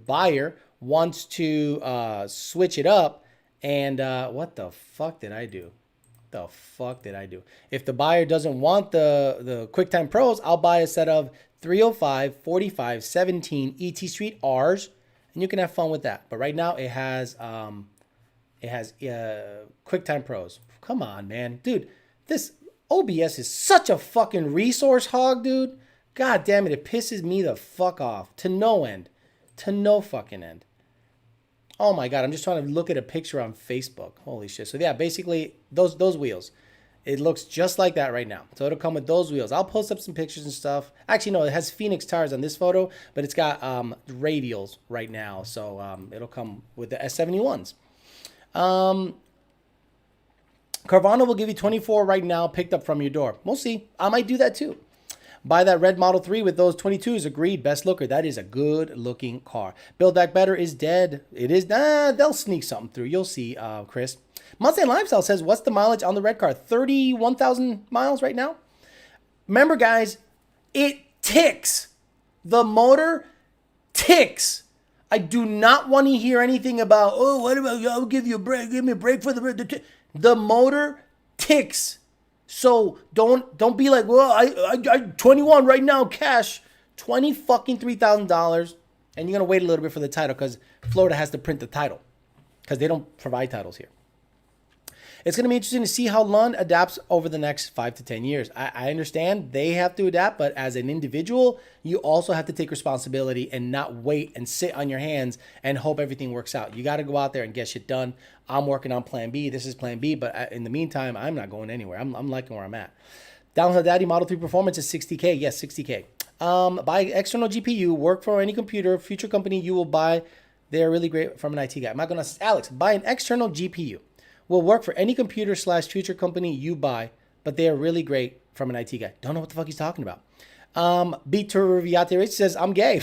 S1: buyer wants to switch it up, and what the fuck did I do? If the buyer doesn't want the QuickTime Pros, I'll buy a set of 305, 45, 17 ET Street R's, and you can have fun with that. But right now it has QuickTime Pros. Come on, man, dude, this OBS is such a fucking resource hog, dude. God damn it, it pisses me the fuck off to no end, to no fucking end. Oh my God, I'm just trying to look at a picture on Facebook. Holy shit. So yeah, basically those wheels. It looks just like that right now. So it'll come with those wheels. I'll post up some pictures and stuff. Actually, no, it has Phoenix tires on this photo, but it's got radials right now. So it'll come with the S71s. Carvana will give you 24 right now, picked up from your door. We'll see. I might do that too. Buy that red Model 3 with those 22s. Agreed. Best looker. That is a good looking car. Build Back Better is dead. It is. They'll sneak something through. You'll see, Chris. Mustang Lifestyle says, what's the mileage on the red car? 31,000 miles right now. Remember, guys, it ticks. The motor ticks. I do not want to hear anything about, oh, what about, I'll give you a break. Give me a break for the motor ticks. So don't be like, well, I 21 right now, cash, $23,000, and you're gonna wait a little bit for the title because Florida has to print the title because they don't provide titles here. It's going to be interesting to see how Lund adapts over the next 5 to 10 years. I understand they have to adapt, but as an individual, you also have to take responsibility and not wait and sit on your hands and hope everything works out. You got to go out there and get shit done. I'm working on plan B. This is plan B, but in the meantime, I'm not going anywhere. I'm liking where I'm at. Downhill Daddy Model 3 Performance is $60K. Yes, $60K. Buy external GPU, work for any computer, future company you will buy. They're really great from an IT guy. I'm not going to, Alex, buy an external GPU. Will work for any computer / future company you buy, but they are really great from an IT guy. Don't know what the fuck he's talking about. Beat Turviate Rich says, I'm gay.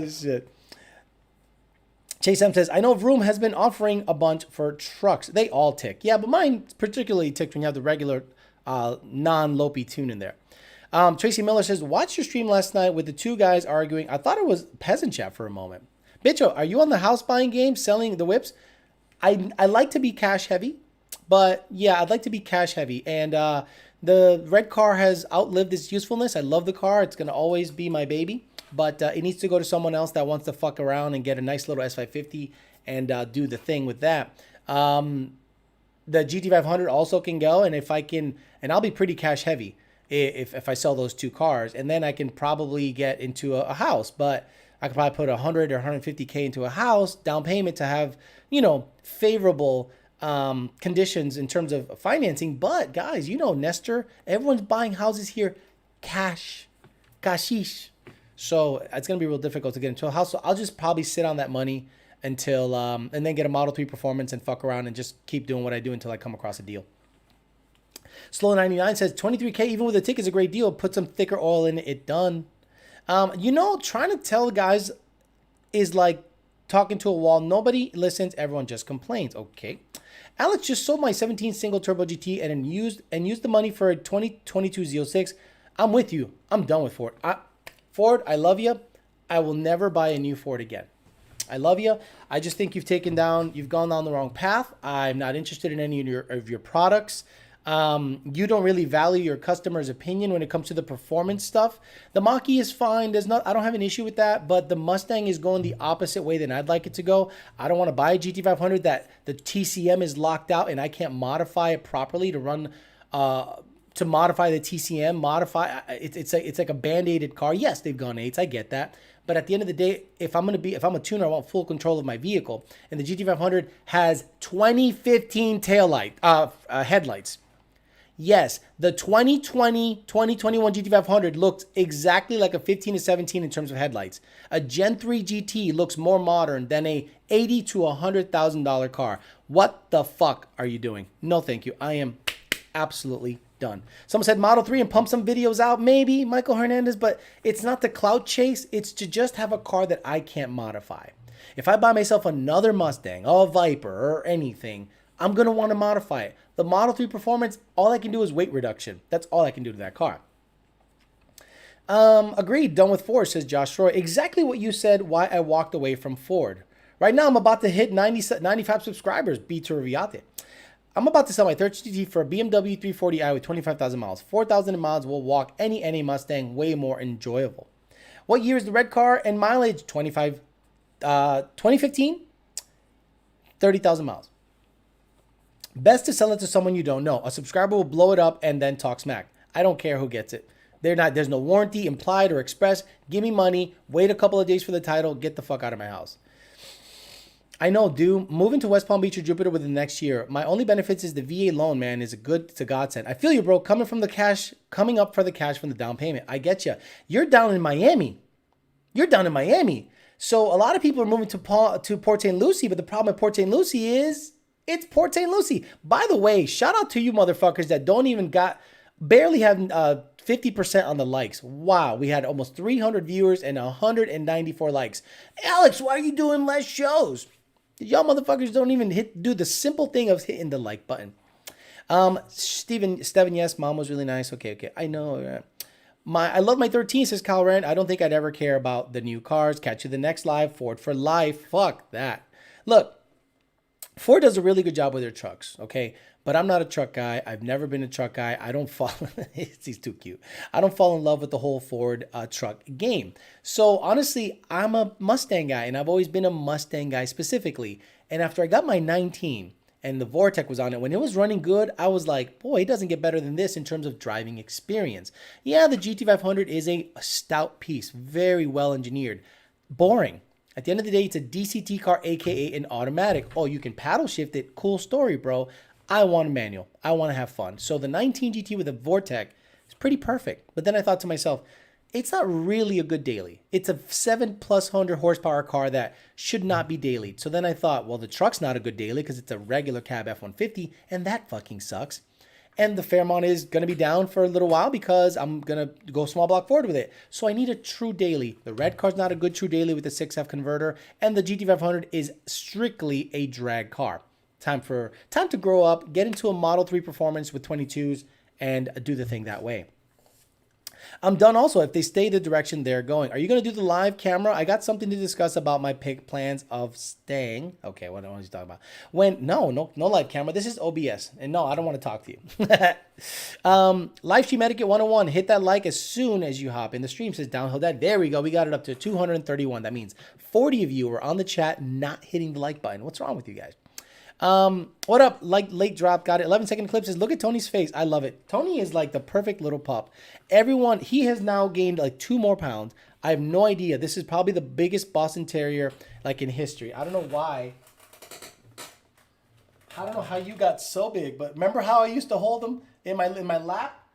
S1: Shit. Chase M says, I know Vroom has been offering a bunch for trucks. They all tick. Yeah, but mine particularly ticked when you have the regular non-Lopey tune in there. Tracy Miller says, watched your stream last night with the two guys arguing. I thought it was peasant chat for a moment. Bitcho, are you on the house buying game, selling the whips? I like to be cash heavy, but yeah, I'd like to be cash heavy. And the red car has outlived its usefulness. I love the car. It's going to always be my baby, but it needs to go to someone else that wants to fuck around and get a nice little S550 and do the thing with that. The GT500 also can go, and if I can, and I'll be pretty cash heavy if I sell those two cars, and then I can probably get into a house, but I could probably put 100 or 150K into a house down payment to have, favorable conditions in terms of financing. But guys, Nestor, everyone's buying houses here, cashish. So it's going to be real difficult to get into a house. So I'll just probably sit on that money until, and then get a Model 3 Performance and fuck around and just keep doing what I do until I come across a deal. Slow 99 says 23K, even with a tick, is a great deal. Put some thicker oil in it. Done. Trying to tell guys is like talking to a wall. Nobody listens. Everyone just complains. Okay. Alex just sold my 17 single turbo GT and used the money for a 2022 Z06. I'm with you. I'm done with Ford. Ford, I love you. I will never buy a new Ford again. I love you. I just think you've gone down the wrong path. I'm not interested in any of your products. You don't really value your customer's opinion when it comes to the performance stuff. The Mach-E is fine. I don't have an issue with that, but the Mustang is going the opposite way than I'd like it to go. I don't want to buy a GT500 that the TCM is locked out and I can't modify it properly to run, to modify the TCM, it's like a band-aided car. Yes, they've gone 8s. I get that. But at the end of the day, if I'm a tuner, I want full control of my vehicle. And the GT500 has 2015 headlights. Yes, the 2020, 2021 GT500 looks exactly like a 15 to 17 in terms of headlights. A Gen 3 GT looks more modern than a $80,000 to $100,000 car. What the fuck are you doing? No, thank you. I am absolutely done. Someone said Model 3 and pump some videos out. Maybe, Michael Hernandez, but it's not the clout chase. It's to just have a car that I can't modify. If I buy myself another Mustang, a Viper, or anything, I'm going to want to modify it. The Model 3 Performance, all I can do is weight reduction. That's all I can do to that car. Agreed. Done with Ford, says Josh Roy. Exactly what you said, why I walked away from Ford. Right now, I'm about to hit 95 subscribers, B Turviate. I'm about to sell my third GT for a BMW 340i with 25,000 miles. 4,000 miles will walk any Mustang, way more enjoyable. What year is the red car and mileage? 2015, 30,000 miles. Best to sell it to someone you don't know. A subscriber will blow it up and then talk smack. I don't care who gets it. There's no warranty implied or expressed. Give me money. Wait a couple of days for the title. Get the fuck out of my house. I know, dude. Moving to West Palm Beach or Jupiter within the next year. My only benefits is the VA loan, man, is a good to godsend. I feel you, bro. Coming up for the cash from the down payment. I get you. You're down in Miami. So a lot of people are moving to Port St. Lucie, but the problem with Port St. Lucie is it's Port St. Lucie. By the way, shout out to you motherfuckers that don't even barely have 50% on the likes. Wow, we had almost 300 viewers and 194 likes. Alex, why are you doing less shows? Y'all motherfuckers don't even do the simple thing of hitting the like button. Steven, yes, mom was really nice. Okay. I know. I love my 13, says Kyle Rand. I don't think I'd ever care about the new cars. Catch you the next live. Ford for life. Fuck that. Look, Ford does a really good job with their trucks, okay? But I'm not a truck guy. I've never been a truck guy. I don't fall. He's too cute. I don't fall in love with the whole Ford truck game. So honestly, I'm a Mustang guy, and I've always been a Mustang guy specifically. And after I got my 19 and the Vortec was on it, when it was running good, I was like, boy, it doesn't get better than this in terms of driving experience. Yeah, the GT500 is a stout piece, very well engineered. Boring. At the end of the day, it's a DCT car, aka an automatic. Oh, you can paddle shift it. Cool story, bro. I want a manual. I want to have fun. So the 19 GT with a Vortec is pretty perfect. But then I thought to myself, it's not really a good daily. It's a 7+100 horsepower car that should not be dailied. So then I thought, well, the truck's not a good daily because it's a regular cab F-150, and that fucking sucks. And the Fairmont is going to be down for a little while because I'm going to go small block Ford with it. So I need a true daily. The red car's not a good true daily with the 6F converter, and the GT500 is strictly a drag car. Time to grow up, get into a Model 3 performance with 22s, and do the thing that way. I'm done also if they stay the direction they're going. Are you going to do the live camera? I got something to discuss about my plans of staying. Okay, what was he talking about? No live camera. This is OBS. And no, I don't want to talk to you. Livestream etiquette 101. Hit that like as soon as you hop in the stream, says Downhill Dad. There we go. We got it up to 231. That means 40 of you are on the chat not hitting the like button. What's wrong with you guys? What up? Late drop, got it. 11-second clip says, look at Tony's face. I love it. Tony is like the perfect little pup. He has now gained like 2 more pounds. I have no idea. This is probably the biggest Boston Terrier like in history. I don't know why. I don't know how you got so big, but remember how I used to hold him in my lap?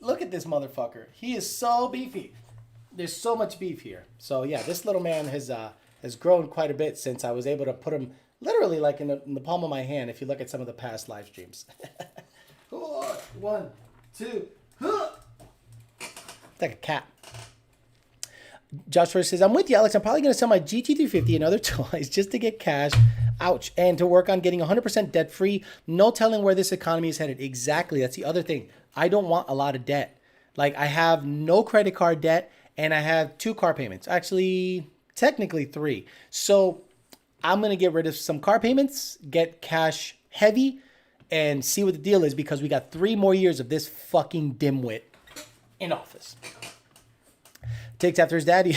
S1: Look at this motherfucker. He is so beefy. There's so much beef here. So yeah, this little man has grown quite a bit since I was able to put him literally like in the palm of my hand if you look at some of the past live streams. 1, 2, like a cat. Joshua says, I'm with you, Alex. I'm probably going to sell my GT350 and other toys just to get cash. Ouch. And to work on getting 100% debt free. No telling where this economy is headed. Exactly. That's the other thing. I don't want a lot of debt. Like I have no credit card debt and I have 2 car payments. Actually, technically 3. So I'm going to get rid of some car payments, get cash heavy, and see what the deal is because we got 3 more years of this fucking dimwit in office. Takes after his daddy.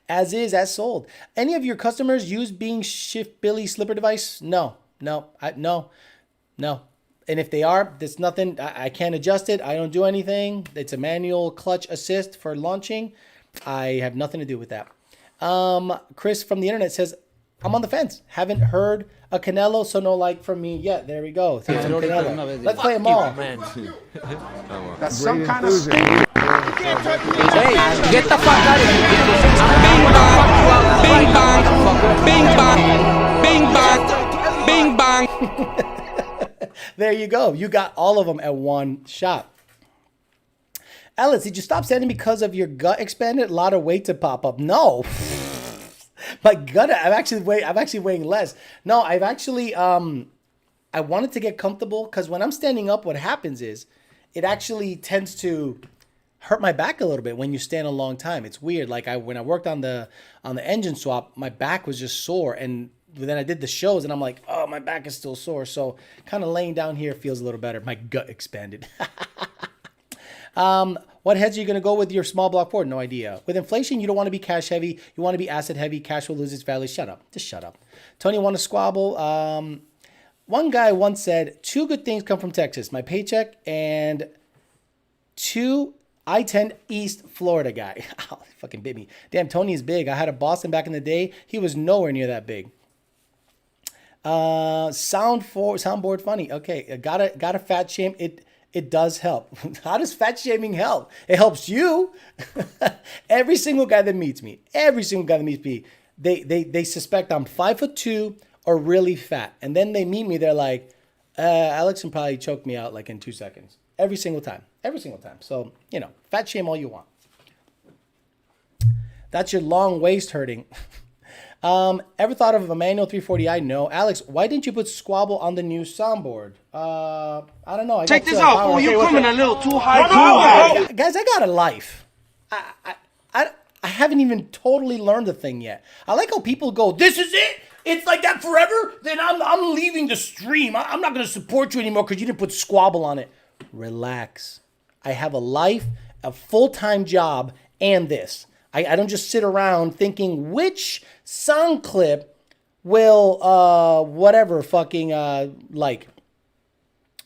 S1: As is, as sold. Any of your customers use Bing Shift Billy slipper device? No. And if they are, there's nothing. I can't adjust it. I don't do anything. It's a manual clutch assist for launching. I have nothing to do with that. Chris from the internet says, I'm on the fence. Haven't heard a Canelo, so no like from me yet. There we go. Let's play them all.
S4: That's some kind of
S5: Hey, get the fuck out of here. Bing bang, bing bang, bing bang, bing bang.
S1: There you go. You got all of them at one shot. Alice, did you stop standing because of your gut expanded? A lot of weight to pop up. No. My gut, I'm actually weighing less. No, I've actually, I wanted to get comfortable because when I'm standing up, what happens is it actually tends to hurt my back a little bit when you stand a long time. It's weird. Like when I worked on the engine swap, my back was just sore. And then I did the shows and I'm like, oh, my back is still sore. So kind of laying down here feels a little better. My gut expanded. What heads are you going to go with your small block Ford? No idea. With inflation, you don't want to be cash heavy. You want to be asset heavy. Cash will lose its value. Shut up. Just shut up. Tony want to squabble. One guy once said, 2 good things come from Texas. My paycheck and 2 I-10 East Florida guy. Oh, he fucking bit me. Damn, Tony is big. I had a Boston back in the day. He was nowhere near that big. Soundboard funny. Okay, gotta fat shame. It does help. How does fat shaming help? It helps you. Every single guy that meets me, they suspect I'm 5'2" or really fat. And then they meet me, they're like, Alex can probably choke me out like in 2 seconds. Every single time. Every single time. So, you know, fat shame all you want. That's your long waist hurting. Ever thought of a manual 340i? No. Alex, why didn't you put Squabble on the new soundboard? I don't know.
S6: Check this out, fool. You coming a little too high.
S1: Guys, I got a life. I haven't even totally learned the thing yet. I like how people go, this is it? It's like that forever? Then I'm leaving the stream. I'm not going to support you anymore because you didn't put Squabble on it. Relax. I have a life, a full-time job, and this. I don't just sit around thinking which sound clip will whatever fucking like.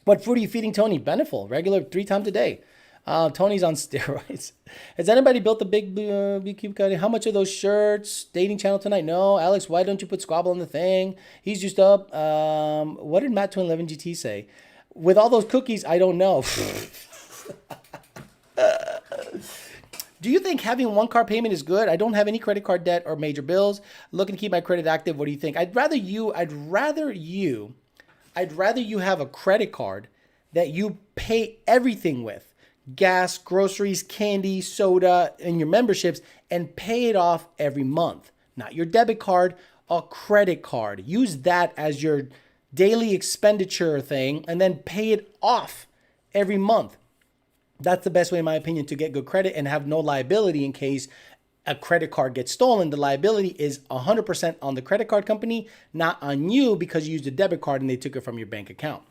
S1: What food are you feeding Tony? Beneful, regular 3 times a day. Tony's on steroids. Has anybody built the big BQ cut? How much are those shirts? Dating channel tonight? No. Alex, why don't you put Squabble on the thing? He's just up. What did Matt Twin 11 GT say? With all those cookies, I don't know. Do you think having one car payment is good? I don't have any credit card debt or major bills. Looking to keep my credit active. What do you think? I'd rather you have a credit card that you pay everything with. Gas, groceries, candy, soda, and your memberships, and pay it off every month. Not your debit card, a credit card. Use that as your daily expenditure thing and then pay it off every month. That's the best way, in my opinion, to get good credit and have no liability in case a credit card gets stolen. The liability is 100% on the credit card company, not on you because you used a debit card and they took it from your bank account.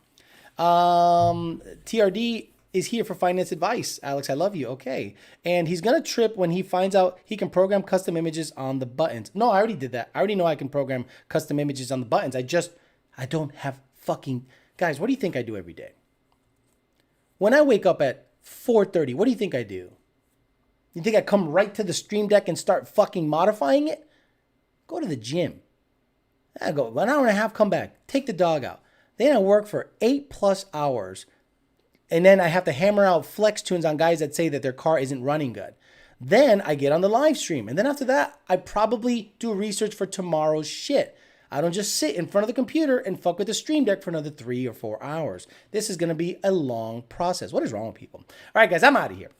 S1: TRD is here for finance advice. Alex, I love you. Okay. And he's going to trip when he finds out he can program custom images on the buttons. No, I already did that. I already know I can program custom images on the buttons. I don't have fucking... Guys, what do you think I do every day? When I wake up at 4:30, what do you think I do? You think I come right to the Stream Deck and start fucking modifying it? Go to the gym. I go 1 hour and a half, come back, take the dog out. Then I work for 8+ hours. And then I have to hammer out flex tunes on guys that say that their car isn't running good. Then I get on the live stream. And then after that, I probably do research for tomorrow's shit. I don't just sit in front of the computer and fuck with the Stream Deck for another 3 or 4 hours. This is going to be a long process. What is wrong with people? All right, guys, I'm out of here.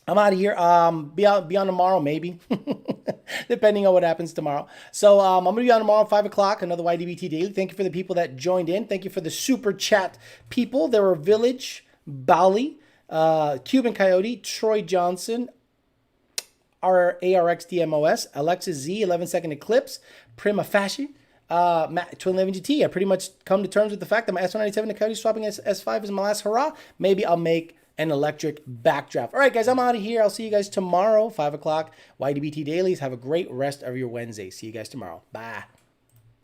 S1: Be on tomorrow, maybe, depending on what happens tomorrow. So I'm going to be on tomorrow at 5 o'clock, another YDBT Daily. Thank you for the people that joined in. Thank you for the super chat people. There were Village, Bali, Cuban Coyote, Troy Johnson, ARXDMOS, Alexis Z, 11-second Eclipse, Prima Fashion, Matt, Twin 11 GT. I pretty much come to terms with the fact that my S197 and Coyote swapping S5 is my last hurrah. Maybe I'll make an electric backdraft. All right, guys, I'm out of here. I'll see you guys tomorrow, 5 o'clock, YDBT Dailies. Have a great rest of your Wednesday. See you guys tomorrow. Bye.